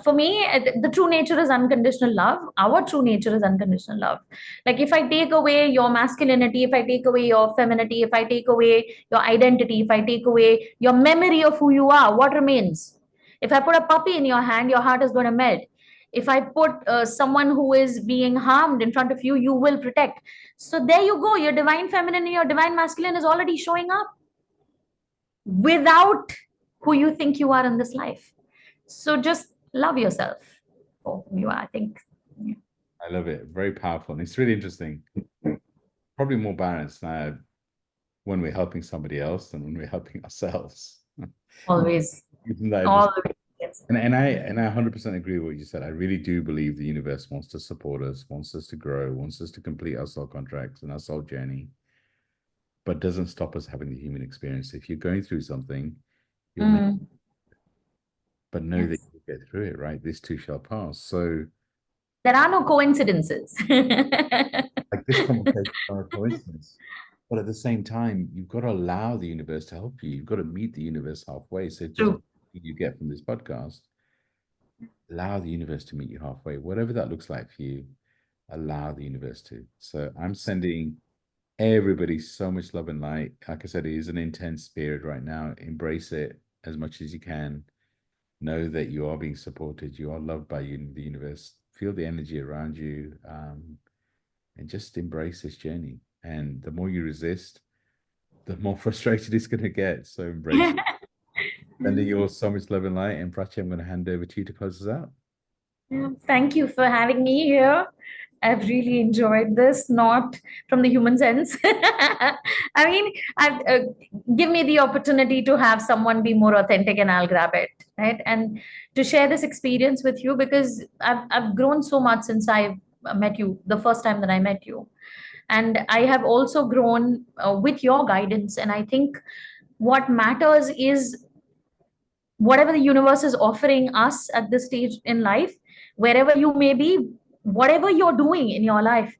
for me, the true nature is unconditional love. Our true nature is unconditional love. Like if I take away your masculinity, if I take away your femininity, if I take away your identity, if I take away your memory of who you are, what remains? If I put a puppy in your hand, your heart is going to melt. If I put someone who is being harmed in front of you, you will protect. So there you go. Your divine feminine and your divine masculine is already showing up without who you think you are in this life. So just love yourself for who you are, I think. Yeah. I love it. Very powerful. And it's really interesting. Probably more balanced now when we're helping somebody else than when we're helping ourselves. Always, Isn't that interesting? always. Yes. And I 100% agree with what you said. I really do believe the universe wants to support us, wants us to grow, wants us to complete our soul contracts and our soul journey, but doesn't stop us having the human experience. If you're going through something, you're meant, Mm, but know that yes. you get through it, right? This too shall pass. So There are no coincidences. like this conversation is not a coincidence. But at the same time, you've got to allow the universe to help you. You've got to meet the universe halfway. So if there's True. nothing you get from this podcast, allow the universe to meet you halfway. Whatever that looks like for you, allow the universe to. So I'm sending everybody so much love and light. Like I said, it is an intense period right now. Embrace it as much as you can. Know that you are being supported. You are loved by you, the universe. Feel the energy around you, and just embrace this journey. And the more you resist, the more frustrated it's going to get. So embrace it. Sending you all so much love and light. And Prachi, I'm going to hand over to you to close us out. Yeah, thank you for having me here. I've really enjoyed this, not from the human sense. I mean, give me the opportunity to have someone be more authentic and I'll grab it, right? And to share this experience with you because I've grown so much since I met you, the first time that I met you. And I have also grown with your guidance. And I think what matters is whatever the universe is offering us at this stage in life, wherever you may be, whatever you're doing in your life,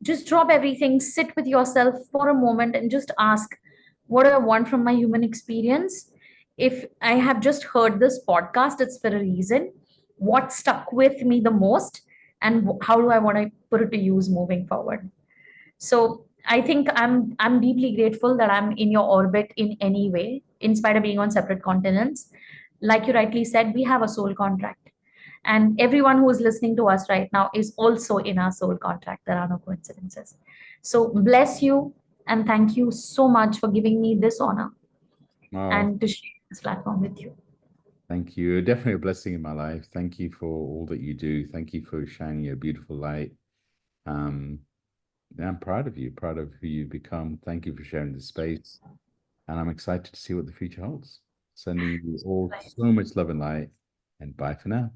just drop everything, sit with yourself for a moment, and just ask, what do I want from my human experience? If I have just heard this podcast, it's for a reason. What stuck with me the most, and how do I want to put it to use moving forward? So I think I'm deeply grateful that I'm in your orbit in any way, in spite of being on separate continents. Like you rightly said, we have a soul contract. And everyone who is listening to us right now is also in our soul contract. There are no coincidences. So bless you and thank you so much for giving me this honor Oh, and to share this platform with you. thank you. You're definitely a blessing in my life. Thank you for all that you do. Thank you for shining your beautiful light. Um, yeah, I'm proud of you, proud of who you've become. Thank you for sharing this space. And I'm excited to see what the future holds. Sending you all so much love and light. And bye for now.